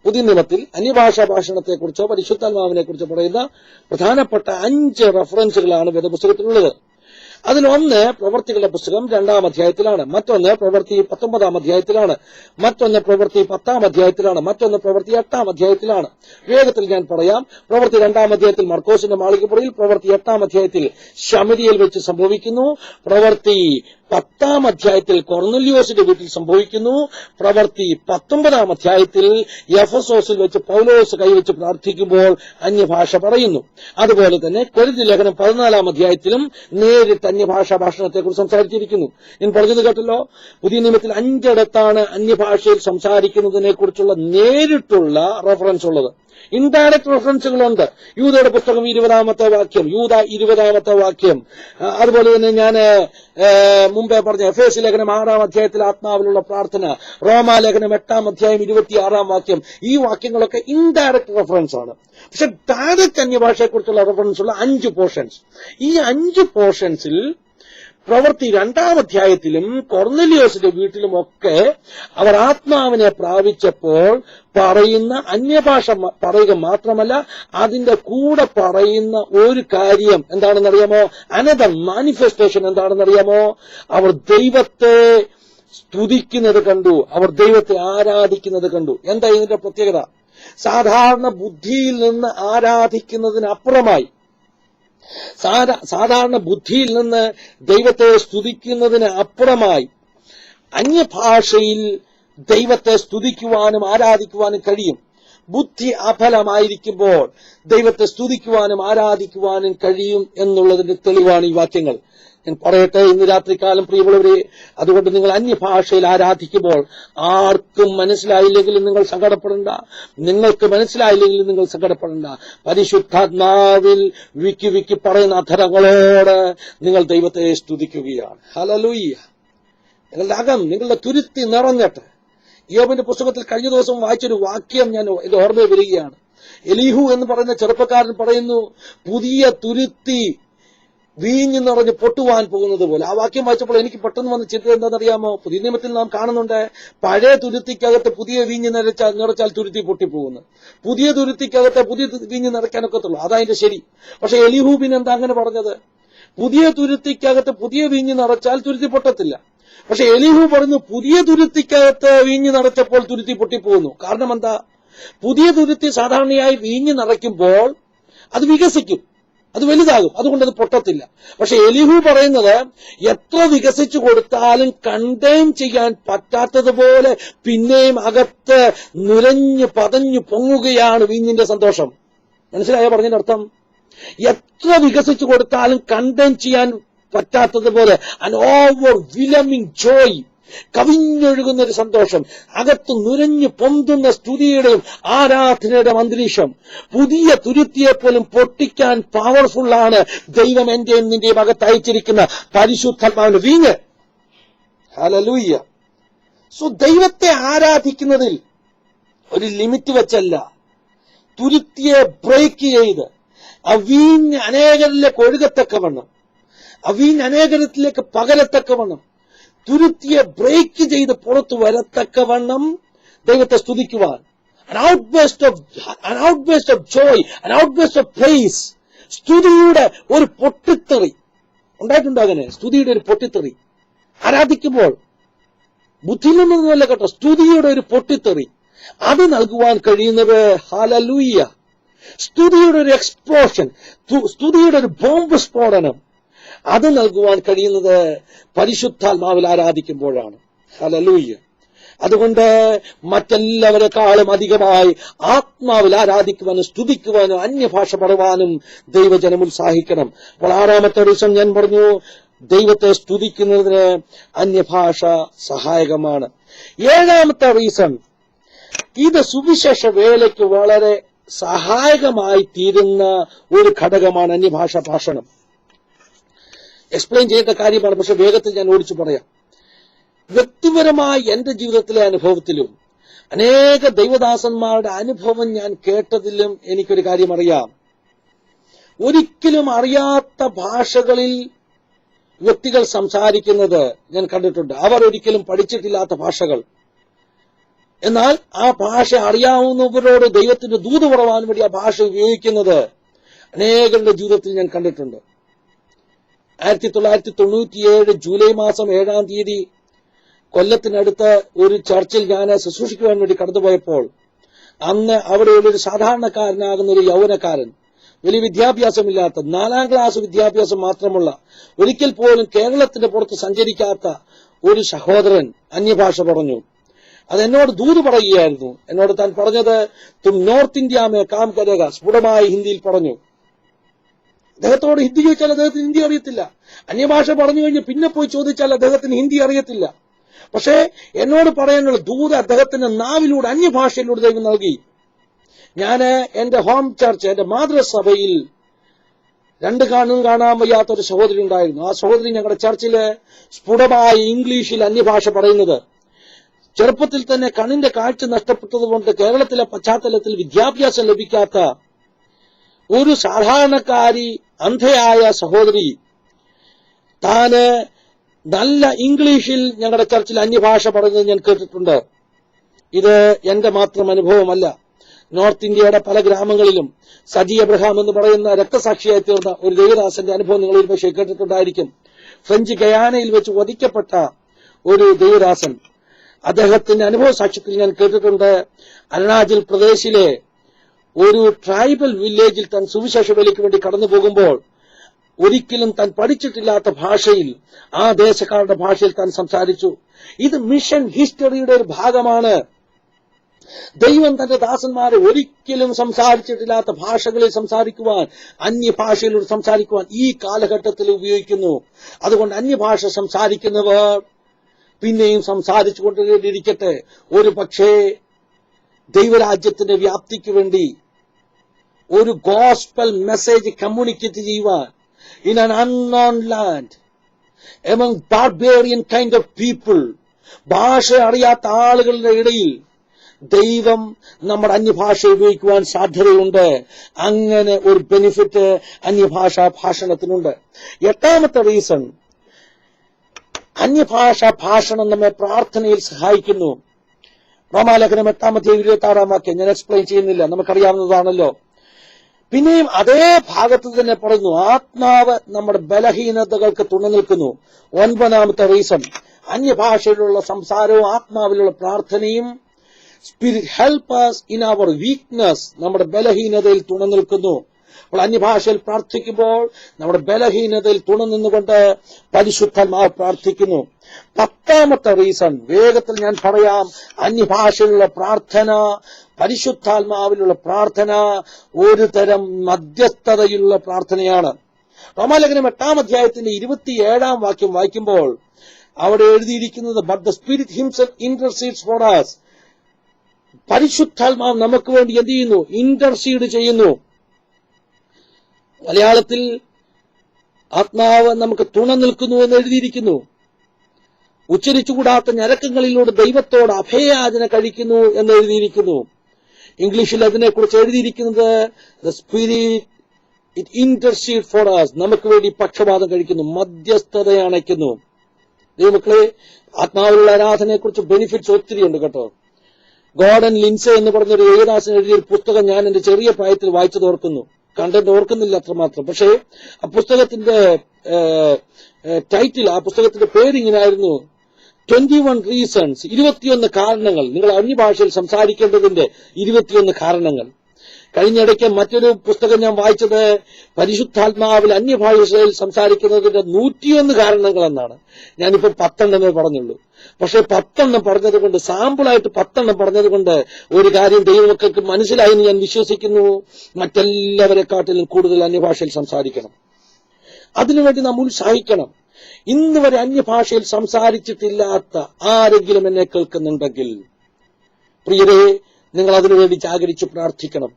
പുതിയ നിയമത്തിൽ അന്യഭാഷാ ഭാഷണത്തെക്കുറിച്ചോ പരിശുദ്ധാത്മാവിനെ കുറിച്ചോ പറയുന്ന പ്രധാനപ്പെട്ട 5 റെഫറൻസുകളാണ് വേദപുസ്തകത്തിലുള്ളത്. അതിലൊന്ന് പ്രവൃത്തികളുടെ പുസ്തകം 2-ാം അധ്യായത്തിലാണ്, മറ്റൊന്ന് പ്രവൃത്തി 19-ാം അധ്യായത്തിലാണ്, മറ്റൊന്ന് പ്രവൃത്തി 10-ാം അധ്യായത്തിലാണ്, മറ്റൊന്ന് പ്രവൃത്തി 8-ാം അധ്യായത്തിലാണ്. വേഗത്തിൽ ഞാൻ പറയാം. പ്രവൃത്തി 2-ാം അധ്യായത്തിൽ മർക്കോസിന്റെ മാളികപ്പുറയിൽ, പ്രവൃത്തി 8-ാം അധ്യായത്തിൽ ശമരിയിൽ വെച്ച് സംഭവിക്കുന്നു, പ്രവൃത്തി 10-ാം അധ്യായത്തിൽ കൊർന്നല്യോസിന്റെ വീട്ടിൽ സംഭവിക്കുന്നു. പ്രവൃത്തി 19-ാം അധ്യായത്തിൽ എഫെസോസിൽ വെച്ച് പൗലോസ് കൈവച്ച് പ്രാർത്ഥിക്കുമ്പോൾ അന്യഭാഷ പറയുന്നു. അതുപോലെ തന്നെ കൊരിന്ത്യർ ലേഖനം 14-ാം അധ്യായത്തിലും നേരിട്ട് അന്യഭാഷാ ഭാഷണത്തെക്കുറിച്ച് സംസാരിച്ചിരിക്കുന്നു. ഞാൻ പറഞ്ഞത് കേട്ടല്ലോ, പുതിയ നിയമത്തിൽ 5 ഇടത്താണ് അന്യഭാഷയിൽ സംസാരിക്കുന്നതിനെ കുറിച്ചുള്ള നേരിട്ടുള്ള റെഫറൻസ് ഉള്ളത്. ഇൻഡയറക്ട് റെഫറൻസുകളുണ്ട്. യൂദയുടെ പുസ്തകം 20-ാമത്തെ വാക്യം, യൂദ 20-ാമത്തെ വാക്യം. അതുപോലെ തന്നെ ഞാൻ മുമ്പേ പറഞ്ഞ എഫേസ്യ ലേഖനം 6-ാം അധ്യായത്തിൽ ആത്മാവിലുള്ള പ്രാർത്ഥന, റോമാലേഖനം 8-ാം അധ്യായം 26-ാം വാക്യം. ഈ വാക്യങ്ങളൊക്കെ ഇൻഡയറക്ട് റെഫറൻസ് ആണ്. പക്ഷെ ഡയറക്റ്റ് അന്യഭാഷയെക്കുറിച്ചുള്ള റെഫറൻസ് ഉള്ള 5 പോർഷൻസ്. ഈ 5 പോർഷൻസിൽ പ്രവൃത്തി 2-ാം അധ്യായത്തിലും കൊർന്നല്യോസിന്റെ വീട്ടിലുമൊക്കെ അവർ ആത്മാവിനെ പ്രാപിച്ചപ്പോൾ പറയുന്ന അന്യഭാഷ പറയുക മാത്രമല്ല, അതിന്റെ കൂടെ പറയുന്ന ഒരു കാര്യം എന്താണെന്നറിയാമോ? അനദർ മാനിഫെസ്റ്റേഷൻ എന്താണെന്നറിയാമോ? അവർ ദൈവത്തെ സ്തുതിക്കുന്നത് കണ്ടു, അവർ ദൈവത്തെ ആരാധിക്കുന്നത് കണ്ടു. എന്താ ഇതിന്റെ പ്രത്യേകത? സാധാരണ ബുദ്ധിയിൽ നിന്ന് ആരാധിക്കുന്നതിനപ്പുറമായി, സാധാരണ ബുദ്ധിയിൽ നിന്ന് ദൈവത്തെ സ്തുതിക്കുന്നതിന് അപ്പുറമായി അന്യഭാഷയിൽ ദൈവത്തെ സ്തുതിക്കുവാനും ആരാധിക്കുവാനും കഴിയും. ബുദ്ധി അഫലമായിരിക്കുമ്പോൾ ദൈവത്തെ സ്തുതിക്കുവാനും ആരാധിക്കുവാനും കഴിയും എന്നുള്ളതിന്റെ തെളിവാണ് ഈ വാക്യങ്ങൾ. ഞാൻ പറയട്ടെ, ഇന്ന് രാത്രികാലം പ്രിയമുള്ളവരെ, അതുകൊണ്ട് നിങ്ങൾ അന്യഭാഷയിൽ ആരാധിക്കുമ്പോൾ ആർക്കും മനസ്സിലായില്ലെങ്കിലും നിങ്ങൾ സങ്കടപ്പെടണ്ട. നിങ്ങൾക്ക് മനസ്സിലായില്ലെങ്കിലും നിങ്ങൾ സങ്കടപ്പെടണ്ട. പരിശുദ്ധാത്മാവിൽ വിക്കി പറയുന്ന അധരങ്ങളോട് നിങ്ങൾ ദൈവത്തെ സ്തുതിക്കുകയാണ്. ഹല്ലേലൂയ. നിങ്ങളുടെ അകം, നിങ്ങളുടെ തുരുത്തി നിറഞ്ഞിട്ട്. യോബിന്റെ പുസ്തകത്തിൽ കഴിഞ്ഞ ദിവസം വായിച്ചൊരു വാക്യം ഞാൻ എന്റെ ഓർമ്മ വരികയാണ്. എലീഹു എന്ന് പറയുന്ന ചെറുപ്പക്കാരൻ പറയുന്നു, പുതിയ തുരുത്തി വീഞ്ഞു നിറഞ്ഞ് പൊട്ടുവാൻ പോകുന്നത് പോലെ. ആ വാക്യം വായിച്ചപ്പോൾ എനിക്ക് പെട്ടെന്ന് വന്ന ചിന്ത എന്താണെന്നറിയാമോ? പുതിയ നിയമത്തിൽ നാം കാണുന്നുണ്ട്, പഴയ തുരുത്തിക്കകത്ത് പുതിയ വീഞ്ഞ് നിറച്ചാൽ തുരുത്തി പൊട്ടിപ്പോകുന്നു. പുതിയ തുരുത്തിക്കകത്ത് പുതിയ വീഞ്ഞ് നിറയ്ക്കാനൊക്കത്തുള്ളൂ. അതതിന്റെ ശരി. പക്ഷെ എലീഹു പിന്നെ എന്താ അങ്ങനെ പറഞ്ഞത്? പുതിയ തുരുത്തിക്കകത്ത് പുതിയ വീഞ്ഞ് നിറച്ചാൽ തുരുത്തി പൊട്ടത്തില്ല. പക്ഷെ എലീഹു പറഞ്ഞു, പുതിയ തുരുത്തിക്കകത്ത് വീഞ്ഞ് നിറച്ചപ്പോൾ തുരുത്തി പൊട്ടിപ്പോകുന്നു. കാരണം എന്താ? പുതിയ തുരുത്തി സാധാരണയായി വീഞ്ഞ് നിറയ്ക്കുമ്പോൾ അത് വികസിക്കും, അത് വലുതാകും, അതുകൊണ്ട് അത് പൊട്ടത്തില്ല. പക്ഷെ എലീഹു പറയുന്നത്, എത്ര വികസിച്ചു കൊടുത്താലും കണ്ടെയ്ൻ ചെയ്യാൻ പറ്റാത്തതുപോലെ പിന്നെയും അകത്ത് നുരഞ്ഞു പതഞ്ഞു പൊങ്ങുകയാണ് വീഞ്ഞിന്റെ സന്തോഷം. മനസ്സിലായോ പറഞ്ഞതിന്റെ അർത്ഥം? എത്ര വികസിച്ചു കൊടുത്താലും കണ്ടെയ്ൻ ചെയ്യാൻ പറ്റാത്തതുപോലെ an overwhelming joy, കവിഞ്ഞൊഴുകുന്ന ഒരു സന്തോഷം, അകത്ത് നുരഞ്ഞു പൊന്തുന്ന സ്തുതിയുടെയും ആരാധനയുടെ അന്തരീക്ഷം. പുതിയ തുരുത്തിയെപ്പോലും പൊട്ടിക്കാൻ പവർഫുള്ളാണ് ദൈവം എന്റെയും നിന്റെയും അകത്ത് അയച്ചിരിക്കുന്ന പരിശുദ്ധാത്മാവിന്റെ വീഞ്ഞ്. ഹല്ലേലൂയ. സോ ദൈവത്തെ ആരാധിക്കുന്നതിൽ ഒരു ലിമിറ്റ് വെച്ചല്ല, തുരുത്തിയെ ബ്രേക്ക് ചെയ്ത് ആ വീഞ്ഞ് അനേകരിലേക്ക് ഒഴുകത്തക്കവണ്ണം, ആ വീഞ്ഞ് അനേകരത്തിലേക്ക് പകരത്തക്കവണ്ണം, തുരുത്തിയെ ബ്രേക്ക് ചെയ്ത് പുറത്തു വരത്തക്കവണ്ണം ദൈവത്തെ സ്തുതിക്കുവാൻ. an outburst of joy, an outburst of praise. സ്തുതിയുടെ ഒരു പൊട്ടിത്തെറി ഉണ്ടായിട്ടുണ്ടോ? അങ്ങനെ സ്തുതിയുടെ ഒരു പൊട്ടിത്തെറി ആരാധിക്കുമ്പോൾ ബുദ്ധിയിൽ നിന്നൊന്നുമല്ല കേട്ടോ, സ്തുതിയുടെ ഒരു പൊട്ടിത്തെറി അത് നൽകുവാൻ കഴിയുന്നത് ഹല്ലേലൂയ. സ്തുതിയുടെ ഒരു എക്സ്പ്ലോഷൻ, സ്തുതിയുടെ ഒരു ബോംബ് സ്ഫോടനം അത് നൽകുവാൻ കഴിയുന്നത് പരിശുദ്ധാത്മാവിൽ ആരാധിക്കുമ്പോഴാണ്. ഹല്ലേലൂയ. അതുകൊണ്ട് മറ്റെല്ലാവരെക്കാളും അധികമായി ആത്മാവിൽ ആരാധിക്കുവാനും സ്തുതിക്കുവാനും അന്യഭാഷ പറയുവാനും ദൈവജനം ഉത്സാഹിക്കണം. അപ്പോൾ 6-ാമത്തെ ദിവസം ഞാൻ പറഞ്ഞു, ദൈവത്തെ സ്തുതിക്കുന്നതിന് അന്യഭാഷ സഹായകമാണ്. 7-ാമത്തെ റീസൺ, ഇത് സുവിശേഷ വേലയ്ക്ക് വളരെ സഹായകമായി തീരുന്ന ഒരു ഘടകമാണ് അന്യഭാഷാ ഭാഷണം. എക്സ്പ്ലെയിൻ ചെയ്യേണ്ട കാര്യമാണ്, പക്ഷെ വേഗത്തിൽ ഞാൻ ഓടിച്ചു പറയാം. വ്യക്തിപരമായി എന്റെ ജീവിതത്തിലെ അനുഭവത്തിലും അനേക ദൈവദാസന്മാരുടെ അനുഭവം ഞാൻ കേട്ടതിലും എനിക്കൊരു കാര്യം അറിയാം. ഒരിക്കലും അറിയാത്ത ഭാഷകളിൽ വ്യക്തികൾ സംസാരിക്കുന്നത് ഞാൻ കണ്ടിട്ടുണ്ട്. അവർ ഒരിക്കലും പഠിച്ചിട്ടില്ലാത്ത ഭാഷകൾ. എന്നാൽ ആ ഭാഷ അറിയാവുന്നവരോട് ദൈവത്തിന്റെ ദൂത് പറവാൻ വേണ്ടി ആ ഭാഷ ഉപയോഗിക്കുന്നത് അനേകരുടെ ജീവിതത്തിൽ ഞാൻ കണ്ടിട്ടുണ്ട്. 1997 ജൂലൈ മാസം 7-ാം തീയതി കൊല്ലത്തിനടുത്ത് ഒരു ചർച്ചിൽ ഞാൻ ശുശ്രൂഷിക്കുവാൻ വേണ്ടി കടന്നുപോയപ്പോൾ അന്ന് അവിടെയുള്ളൊരു സാധാരണക്കാരനാകുന്ന ഒരു യൗവനക്കാരൻ വലിയ വിദ്യാഭ്യാസമില്ലാത്ത 4ാം ക്ലാസ് വിദ്യാഭ്യാസം മാത്രമുള്ള, ഒരിക്കൽ പോലും കേരളത്തിന്റെ പുറത്ത് സഞ്ചരിക്കാത്ത ഒരു സഹോദരൻ അന്യഭാഷ പറഞ്ഞു. അതെന്നോട് ദൂത് പറയുകയായിരുന്നു. എന്നോട് താൻ പറഞ്ഞത് തും നോർത്ത് ഇന്ത്യ മേ കാം കരേഗ, സ്ഫുടമായി ഹിന്ദിയിൽ പറഞ്ഞു. അദ്ദേഹത്തോട് ഹിന്ദി ചോദിച്ചാൽ അദ്ദേഹത്തിന് ഹിന്ദി അറിയത്തില്ല. അന്യഭാഷ പറഞ്ഞു കഴിഞ്ഞ് പിന്നെ പോയി ചോദിച്ചാൽ അദ്ദേഹത്തിന് ഹിന്ദി അറിയത്തില്ല. പക്ഷേ എന്നോട് പറയാനുള്ള ദൂത് അദ്ദേഹത്തിന്റെ നാവിലൂടെ, അന്യഭാഷയിലൂടെ ദൈവം നൽകി. ഞാന് എന്റെ ഹോം ചർച്ച്, എന്റെ മാതൃസഭയിൽ 2 കണ്ണും കാണാൻ വയ്യാത്തൊരു സഹോദരി ഉണ്ടായിരുന്നു. ആ സഹോദരി ഞങ്ങളുടെ ചർച്ചില് സ്ഫുടമായി ഇംഗ്ലീഷിൽ അന്യഭാഷ പറയുന്നത്. ചെറുപ്പത്തിൽ തന്നെ കണ്ണിന്റെ കാഴ്ച നഷ്ടപ്പെട്ടതുകൊണ്ട് കേരളത്തിലെ പശ്ചാത്തലത്തിൽ വിദ്യാഭ്യാസം ലഭിക്കാത്ത ഒരു സാധാരണക്കാരി അന്ധയായ സഹോദരി താന് നല്ല ഇംഗ്ലീഷിൽ ഞങ്ങളുടെ ചർച്ചിൽ അന്യഭാഷ പറയുന്നത് ഞാൻ കേട്ടിട്ടുണ്ട്. ഇത് എന്റെ മാത്രം അനുഭവമല്ല. നോർത്ത് ഇന്ത്യയുടെ പല ഗ്രാമങ്ങളിലും സജി അബ്രഹാം എന്ന് പറയുന്ന രക്തസാക്ഷിയായി തീർന്ന ഒരു ദൈവദാസന്റെ അനുഭവം നിങ്ങൾ പക്ഷേ കേട്ടിട്ടുണ്ടായിരിക്കും. ഫ്രഞ്ച് ഗയാനയിൽ വെച്ച് വധിക്കപ്പെട്ട ഒരു ദൈവദാസൻ, അദ്ദേഹത്തിന്റെ അനുഭവ സാക്ഷ്യത്തിൽ ഞാൻ കേട്ടിട്ടുണ്ട്. അരുണാചൽ പ്രദേശിലെ ഒരു ട്രൈബൽ വില്ലേജിൽ താൻ സുവിശേഷ വേലയ്ക്ക് വേണ്ടി കടന്നു പോകുമ്പോൾ ഒരിക്കലും താൻ പഠിച്ചിട്ടില്ലാത്ത ഭാഷയിൽ, ആ ദേശക്കാരുടെ ഭാഷയിൽ താൻ സംസാരിച്ചു. ഇത് മിഷൻ ഹിസ്റ്ററിയുടെ ഒരു ഭാഗമാണ്. ദൈവം തന്റെ ദാസന്മാരെ ഒരിക്കലും സംസാരിച്ചിട്ടില്ലാത്ത ഭാഷകളിൽ സംസാരിക്കുവാൻ, അന്യഭാഷയിലൂടെ സംസാരിക്കുവാൻ ഈ കാലഘട്ടത്തിൽ ഉപയോഗിക്കുന്നു. അതുകൊണ്ട് അന്യഭാഷ സംസാരിക്കുന്നവർ പിന്നെയും സംസാരിച്ചു കൊണ്ടിരിക്കട്ടെ. ഒരു പക്ഷേ ദൈവരാജ്യത്തിന്റെ വ്യാപ്തിക്ക് വേണ്ടി ഒരു ഗോസ്പൽ മെസ്സേജ് കമ്മ്യൂണിക്കേറ്റ് ചെയ്യുവാൻ in an unknown land among barbarian kind of people, ഭാഷ അറിയാത്ത ആളുകളുടെ ഇടയിൽ ദൈവം നമ്മുടെ അന്യഭാഷ ഉപയോഗിക്കുവാൻ സാധ്യതയുണ്ട്. അങ്ങനെ ഒരു ബെനിഫിറ്റ് അന്യഭാഷാ ഭാഷണത്തിനുണ്ട്. 8ാമത്തെ റീസൺ, അന്യഭാഷാ ഭാഷണം നമ്മെ പ്രാർത്ഥനയിൽ സഹായിക്കുന്നു. റോമാലേഖനം 8-26 വാക്യം ഞാൻ എക്സ്പ്ലെയിൻ ചെയ്യുന്നില്ല, നമുക്കറിയാവുന്നതാണല്ലോ. പിന്നെയും അതേ ഭാഗത്ത് തന്നെ പറയുന്നു, ആത്മാവ് നമ്മുടെ ബലഹീനതകൾക്ക് തുണ നിൽക്കുന്നു. 9ാമത്തെ റീസൺ, അന്യഭാഷയിലുള്ള സംസാരവും ആത്മാവിലുള്ള പ്രാർത്ഥനയും spirit help us in our weakness, നമ്മുടെ ബലഹീനതയിൽ തുണ നിൽക്കുന്നു. അപ്പോൾ അന്യഭാഷയിൽ പ്രാർത്ഥിക്കുമ്പോൾ നമ്മുടെ ബലഹീനതയിൽ തുണ നിന്നുകൊണ്ട് പരിശുദ്ധാത്മാവ് പ്രാർത്ഥിക്കുന്നു. 10ാമത്തെ റീസൺ, വേഗത്തിൽ ഞാൻ പറയാം, അന്യഭാഷയിലുള്ള പ്രാർത്ഥന, പരിശുദ്ധാത്മാവിലുള്ള പ്രാർത്ഥന ഒരു തരം മധ്യസ്ഥതയുള്ള പ്രാർത്ഥനയാണ്. റോമാലേഖനം 8ാം അധ്യായത്തിന്റെ 27ാം വാക്യം വായിക്കുമ്പോൾ അവിടെ എഴുതിയിരിക്കുന്നത്, but the spirit himself intercedes for us, പരിശുദ്ധാത്മാവ് നമുക്ക് വേണ്ടി എന്ത് ചെയ്യുന്നു? ഇന്റർസീഡ് ചെയ്യുന്നു. മലയാളത്തിൽ ആത്മാവ് നമുക്ക് തുണ നിൽക്കുന്നു എന്ന് എഴുതിയിരിക്കുന്നു. ഉച്ചരിച്ചുകൂടാത്ത ഞരക്കങ്ങളിലൂടെ ദൈവത്തോട് അഭയയാചന കഴിക്കുന്നു എന്ന് എഴുതിയിരിക്കുന്നു. ഇംഗ്ലീഷിൽ അതിനെക്കുറിച്ച് എഴുതിയിരിക്കുന്നത്, the spirit it intercede for us, നമുക്ക് വേണ്ടി പക്ഷപാതം കഴിക്കുന്നു, മധ്യസ്ഥത അണയ്ക്കുന്നു. ദൈവമക്കളെ, ആത്മാവിലുള്ള ആരാധനയെക്കുറിച്ച് ബെനിഫിറ്റ്സ് ഒത്തിരി ഉണ്ട് കേട്ടോ. ഗോർഡൻ ലിൻസെ എന്ന് പറഞ്ഞൊരു ദേവദാസൻ എഴുതിയൊരു പുസ്തകം ഞാൻ എന്റെ ചെറിയ പ്രായത്തിൽ വായിച്ചത് ഓർക്കുന്നു. കണ്ടന്റ് ഓർക്കുന്നില്ല അത്രമാത്രം. പക്ഷേ ആ പുസ്തകത്തിന്റെ ടൈറ്റിൽ, ആ പുസ്തകത്തിന്റെ പേര് ഇങ്ങനായിരുന്നു, 21 റീസൺസ്, 21 കാരണങ്ങൾ, നിങ്ങൾ അന്യഭാഷയിൽ സംസാരിക്കേണ്ടതിന്റെ 21 കാരണങ്ങൾ. കഴിഞ്ഞിടയ്ക്ക് മറ്റൊരു പുസ്തകം ഞാൻ വായിച്ചത്, പരിശുദ്ധാത്മാവിൽ അന്യഭാഷയിൽ സംസാരിക്കുന്നതിന്റെ 101 കാരണങ്ങൾ എന്നാണ്. ഞാനിപ്പോ 10 പറഞ്ഞുള്ളൂ. പക്ഷെ 10 പറഞ്ഞത് കൊണ്ട്, സാമ്പിളായിട്ട് 10 പറഞ്ഞത് കൊണ്ട് ഒരു കാര്യം ദൈവമക്കൾക്ക് മനസ്സിലായെന്ന് ഞാൻ വിശ്വസിക്കുന്നു, മറ്റെല്ലാവരെക്കാട്ടിലും കൂടുതൽ അന്യഭാഷയിൽ സംസാരിക്കണം. അതിനുവേണ്ടി നാം ഉത്സാഹിക്കണം. ഇന്ന് വരെ അന്യഭാഷയിൽ സംസാരിച്ചിട്ടില്ലാത്ത ആരെങ്കിലും എന്നെ കേൾക്കുന്നുണ്ടെങ്കിൽ, പ്രിയരെ, നിങ്ങൾ അതിനുവേണ്ടി ജാഗരിച്ച് പ്രാർത്ഥിക്കണം.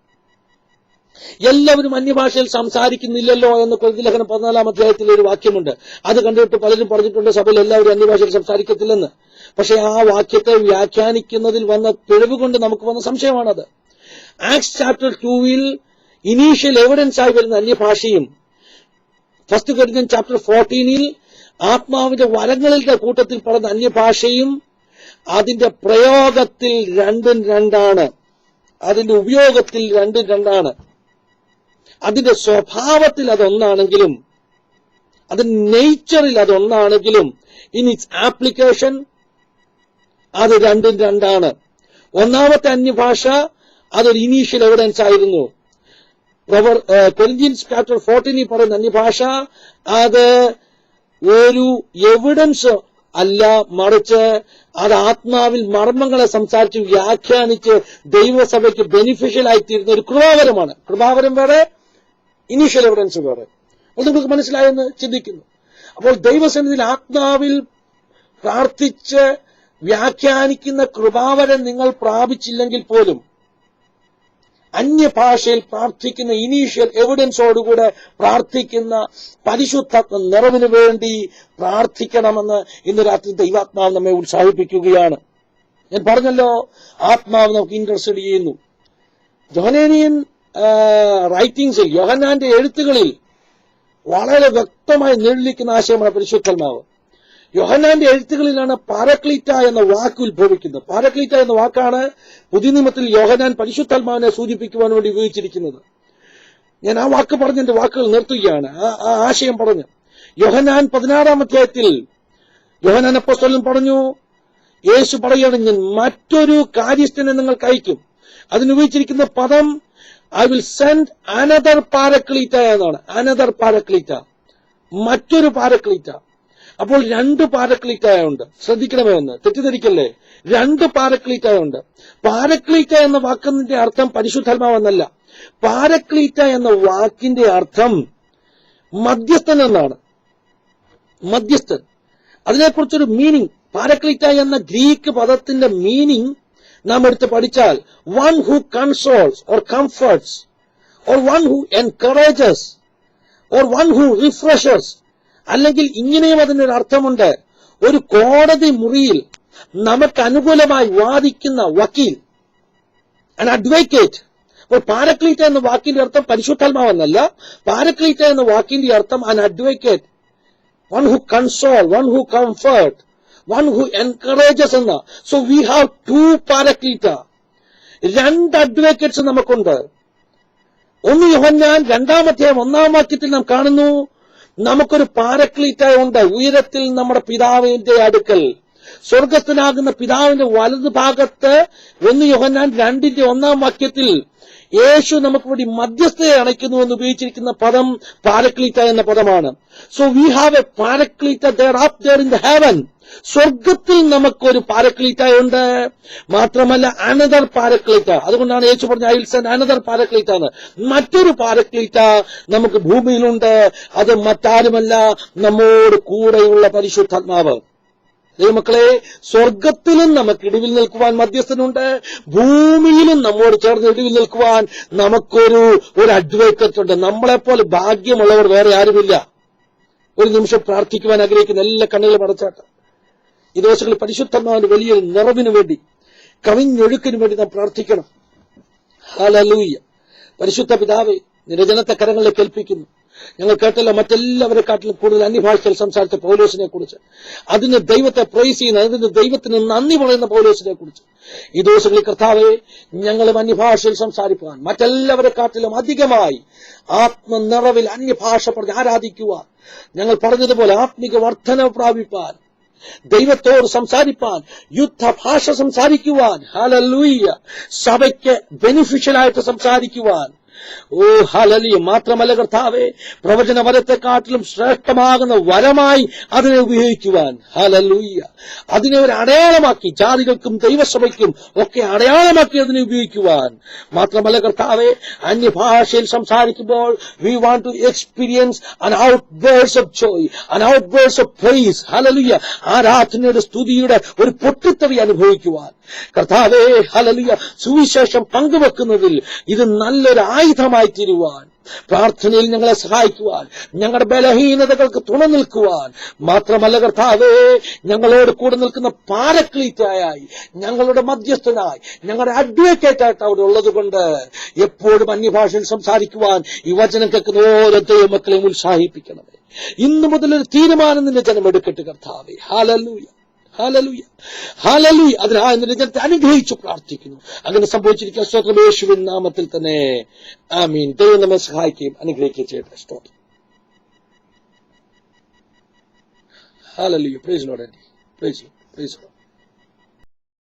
എല്ലാവരും അന്യഭാഷയിൽ സംസാരിക്കുന്നില്ലല്ലോ എന്ന് കൊരിന്ത്യലേഖനം 14-ാം അധ്യായത്തിൽ ഒരു വാക്യമുണ്ട്. അത് കണ്ടിട്ട് പലരും പറഞ്ഞിട്ടുണ്ട് സഭയിൽ എല്ലാവരും അന്യഭാഷയിൽ സംസാരിക്കത്തില്ലെന്ന്. പക്ഷെ ആ വാക്യത്തെ വ്യാഖ്യാനിക്കുന്നതിൽ വന്ന പിഴവ് കൊണ്ട് നമുക്ക് വന്ന സംശയമാണത്. ആക്ട്സ് ചാപ്റ്റർ 2-ൽ ഇനീഷ്യൽ എവിഡൻസ് ആയി വരുന്ന അന്യഭാഷയും 1 കൊരിന്ത്യൻ ചാപ്റ്റർ 14-ൽ ആത്മാവിന്റെ വരങ്ങളുടെ കൂട്ടത്തിൽ പറഞ്ഞ അന്യഭാഷയും അതിന്റെ പ്രയോഗത്തിൽ രണ്ടും രണ്ടാണ്. അതിന്റെ ഉപയോഗത്തിൽ രണ്ടും രണ്ടാണ്. അതിന്റെ സ്വഭാവത്തിൽ അതൊന്നാണെങ്കിലും, അതിന്റെ നേച്ചറിൽ അതൊന്നാണെങ്കിലും, ഇൻ ഇറ്റ്സ് ആപ്ലിക്കേഷൻ അത് രണ്ടും രണ്ടാണ്. 1-ാമത്തെ അന്യഭാഷ അതൊരു ഇനീഷ്യൽ എവിഡൻസ് ആയിരുന്നു. 2 കൊരിന്ത്യൻ ചാപ്റ്റർ 14 കൊരിന്ത്യൻസ് ചാപ്റ്റർ 14 പറയുന്ന അന്യഭാഷ അത് ഒരു എവിഡൻസ് അല്ല, മറിച്ച് അത് ആത്മാവിൽ മർമ്മങ്ങളെ സംസാരിച്ച് വ്യാഖ്യാനിച്ച് ദൈവസഭയ്ക്ക് ബെനിഫിഷ്യൽ ആയിത്തീരുന്ന ഒരു കൃപാവരമാണ്. കൃപാവരം വേറെ, ഇനീഷ്യൽ എവിഡൻസ് വേറെ. അത് നിങ്ങൾക്ക് മനസ്സിലായെന്ന് ചിന്തിക്കുന്നു. അപ്പോൾ ദൈവസന്നിധിയിൽ ആത്മാവിൽ പ്രാർത്ഥിച്ച് വ്യാഖ്യാനിക്കുന്ന കൃപാവരം നിങ്ങൾ പ്രാപിച്ചില്ലെങ്കിൽ പോലും അന്യഭാഷയിൽ പ്രാർത്ഥിക്കുന്ന ഇനീഷ്യൽ എവിഡൻസോടുകൂടെ പ്രാർത്ഥിക്കുന്ന പരിശുദ്ധാത്മ നിറവിന് വേണ്ടി പ്രാർത്ഥിക്കണമെന്ന് ഇന്ന് രാത്രി ദൈവാത്മാവ് നമ്മെ ഉത്സാഹിപ്പിക്കുകയാണ്. ഞാൻ പറഞ്ഞല്ലോ, ആത്മാവ് നമുക്ക് ഇന്റർസെഡ് ചെയ്യുന്നു. യോഹന്നാനിയൻ റൈറ്റിംഗ്സിൽ, യോഹന്നാന്റെ എഴുത്തുകളിൽ വളരെ വ്യക്തമായി നിഴലിക്കുന്ന ആശയമാണ് പരിശുദ്ധാത്മാവ്. യോഹന്നാന്റെ എഴുത്തുകളിലാണ് പാരക്ലീറ്റ എന്ന വാക്ക് ഉത്ഭവിക്കുന്നത്. പാരക്ലീറ്റ എന്ന വാക്കാണ് പുതിയ നിയമത്തിൽ യോഹന്നാൻ പരിശുദ്ധാത്മാവിനെ സൂചിപ്പിക്കുവാൻ വേണ്ടി ഉപയോഗിച്ചിരിക്കുന്നത്. ഞാൻ ആ വാക്ക് പറഞ്ഞ് എന്റെ വാക്കുകൾ നിർത്തുകയാണ്, ആ ആശയം പറഞ്ഞു. യോഹന്നാൻ 16 അധ്യായത്തിൽ യോഹന്നാൻ അപ്പോസ്തലൻ പറഞ്ഞു, യേശു പറയുകയാണ്, ഞാൻ മറ്റൊരു കാര്യസ്ഥനെ നിങ്ങൾക്ക് അയക്കും. അതിനുപയോഗിച്ചിരിക്കുന്ന പദം ഐ വിൽ സെൻഡ് അനദർ പാരക്ലീറ്റ എന്നാണ്. അനദർ പാരക്ലീറ്റ, മറ്റൊരു പാരക്ലീറ്റ. അപ്പോൾ 2 പാരക്ലീറ്റായുണ്ട്. ശ്രദ്ധിക്കണമേ, ഒന്ന് തെറ്റിദ്ധരിക്കല്ലേ. 2 പാരക്ലീറ്റായുണ്ട്. പാരക്ലീറ്റ എന്ന വാക്കിന്റെ അർത്ഥം പരിശുദ്ധാത്മാവെന്നല്ല. പാരക്ലീറ്റ എന്ന വാക്കിന്റെ അർത്ഥം മധ്യസ്ഥൻ എന്നാണ്. മധ്യസ്ഥൻ. അതിനെക്കുറിച്ചൊരു മീനിങ്, പാരക്ലീറ്റ എന്ന ഗ്രീക്ക് പദത്തിന്റെ മീനിങ് നാം എടുത്ത് പഠിച്ചാൽ one who consoles or comforts or one who encourages or one who refreshes, അല്ലെങ്കിൽ ഇങ്ങനെയും അതിനൊരു അർത്ഥമുണ്ട്, ഒരു കോടതി മുറിയിൽ നമുക്ക് അനുകൂലമായി വാദിക്കുന്ന വക്കീൽ, an advocate. അപ്പോൾ പാരക്ലീറ്റ എന്ന വാക്കിന്റെ അർത്ഥം പരിശുദ്ധാത്മാവെന്നല്ല. പാരക്ലീറ്റ എന്ന വാക്കിന്റെ അർത്ഥം an advocate, one who console, one who comfort, one who encourages എന്ന. So we have 2 പാരക്ലീറ്റ, 2 അഡ്വക്കേറ്റ്സ് നമുക്കുണ്ട്. ഒന്ന് യോഹന്നാൻ 2-ാം അധ്യായം 1-ാം വാക്യത്തിൽ നാം കാണുന്നു, നമുക്കൊരു പാരക്ലീറ്റ ഉണ്ട് ഉയരത്തിൽ നമ്മുടെ പിതാവിന്റെ അടുക്കൽ. സ്വർഗസ്ഥനാകുന്ന പിതാവിന്റെ വലതു ഭാഗത്ത് 1 യോഹന്നാൻ 2-ന്റെ 1-ാം വാക്യത്തിൽ യേശു നമുക്ക് വേണ്ടി മധ്യസ്ഥയെ അണയ്ക്കുന്നു എന്ന് ഉപയോഗിച്ചിരിക്കുന്ന പദം പാരക്ലീറ്റ എന്ന പദമാണ്. So we have a paraclete there up there in the heaven. സ്വർഗത്തിൽ നമുക്കൊരു പാരക്ലീറ്റ ഉണ്ട്. മാത്രമല്ല അനദർ പാരക്ലീറ്റ. അതുകൊണ്ടാണ് യേശു പറഞ്ഞ ഐ വിൽ സെൻഡ് അനദർ പാരക്ലീറ്റ എന്ന്. മറ്റൊരു പാരക്ലീറ്റ നമുക്ക് ഭൂമിയിലുണ്ട്. അത് മറ്റാരുമല്ല, നമ്മോട് കൂടെയുള്ള പരിശുദ്ധാത്മാവ്. ദൈവമക്കളെ, സ്വർഗത്തിലും നമുക്ക് ഇടിവിൽ നിൽക്കുവാൻ മധ്യസ്ഥനുണ്ട്, ഭൂമിയിലും നമ്മോട് ചേർന്ന് ഇടിവിൽ നിൽക്കുവാൻ നമുക്കൊരു അഡ്വക്കേറ്റ് ഉണ്ട്. നമ്മളെപ്പോലെ ഭാഗ്യമുള്ളവർ വേറെ ആരുമില്ല. ഒരു നിമിഷം പ്രാർത്ഥിക്കുവാൻ ആഗ്രഹിക്കുന്ന എല്ലാ കണ്ണുകളും അടച്ചാട്ട് ഈ ദിവസങ്ങളിൽ പരിശുദ്ധാത്മാവിന്റെ വലിയൊരു നിറവിന് വേണ്ടി, കവിഞ്ഞൊഴുക്കിന് വേണ്ടി നാം പ്രാർത്ഥിക്കണം. ഹല്ലേലൂയ. പരിശുദ്ധ പിതാവേ, നിന്റെ ജനത്തെ കരങ്ങളിലേക്ക് ഏൽപ്പിക്കുന്നു. ഞങ്ങൾ കേട്ടല്ലോ മറ്റെല്ലാവരെക്കാട്ടിലും കൂടുതൽ അന്യഭാഷയിൽ സംസാരിച്ച പൗലോസിനെ കുറിച്ച്, അതിന് ദൈവത്തെ പ്രൈസ് ചെയ്യുന്ന, അതിന് ദൈവത്തിന് നന്ദി പറയുന്ന പൗലോസിനെ കുറിച്ച്. ഈ ദിവസങ്ങളിൽ കർത്താവെ, ഞങ്ങളും അന്യഭാഷയിൽ സംസാരിക്കുവാൻ, മറ്റെല്ലാവരെക്കാട്ടിലും അധികമായി ആത്മനിറവിൽ അന്യഭാഷ പറഞ്ഞ് ആരാധിക്കുവാൻ, ഞങ്ങൾ പറഞ്ഞതുപോലെ ആത്മിക വർധന പ്രാപിപ്പാൻ, ദൈവത്തോട് സംസാരിപ്പാൻ, യുദ്ധഭാഷ സംസാരിക്കുവാൻ, ഹല്ലേലൂയ, സഭയ്ക്ക് ബെനിഫിഷ്യലായിട്ട് സംസാരിക്കുവാൻ. ഓ ഹല്ലേലൂയ. മാത്രമല്ല കർത്താവേ, പ്രവചന വരത്തെക്കാട്ടിലും ശ്രേഷ്ഠമാകുന്ന വരമായി അതിനെ ഉപയോഗിക്കുവാൻ, ഹല്ലേലൂയ, അതിനെ ഒരു അടയാളമാക്കി, ജാതികൾക്കും ദൈവസഭയ്ക്കും ഒക്കെ അടയാളമാക്കി അതിനെ ഉപയോഗിക്കുവാൻ. മാത്രമല്ല കർത്താവേ, അന്യഭാഷയിൽ സംസാരിക്കുമ്പോൾ we want to experience an outburst of joy, an outburst of praise, hallelujah, ആരാധനയുടെ സ്തുതിയുടെ ഒരു പൊട്ടിത്തെറി അനുഭവിക്കുവാൻ. കർത്താവേ, ഹല്ലേലൂയ, സുവിശേഷം പങ്കുവെക്കുന്നതിൽ ഇത് നല്ലൊരു ആയുധമായി തീരുവാൻ, പ്രാർത്ഥനയിൽ ഞങ്ങളെ സഹായിക്കുവാൻ, ഞങ്ങളുടെ ബലഹീനതകൾക്ക് തുണ നിൽക്കുവാൻ. മാത്രമല്ല കർത്താവേ, ഞങ്ങളോട് കൂടെ നിൽക്കുന്ന പാരക്ലീറ്റായി, ഞങ്ങളുടെ മധ്യസ്ഥനായി, ഞങ്ങളുടെ അഡ്വക്കേറ്റായിട്ട് അവിടെ ഉള്ളതുകൊണ്ട് എപ്പോഴും അന്യഭാഷയിൽ സംസാരിക്കുവാൻ ഈ വചനം കേൾക്കുന്ന ഓരോ ദൈവമക്കളെയും ഉത്സാഹിപ്പിക്കണമേ. ഇന്നു മുതലൊരു തീരുമാനം നിന്റെ ജനം എടുക്കട്ടെ കർത്താവേ. Hallelujah, hallelujah, hallelujah. അതിനായി നിന്റെ ജനത്തെ അനുഗ്രഹിച്ചു പ്രാർത്ഥിക്കുന്നു. അങ്ങനെ സംഭവിച്ചിരിക്കുന്ന സ്തോത്രം യേശുവിൻ നാമത്തിൽ തന്നെ. ആമീൻ. ദൈവം നമ്മെ സഹായിക്കുകയും അനുഗ്രഹിക്കുകയും ചെയ്യട്ടെ. സ്തോത്രം. Hallelujah. Praise lord. Praise Lord.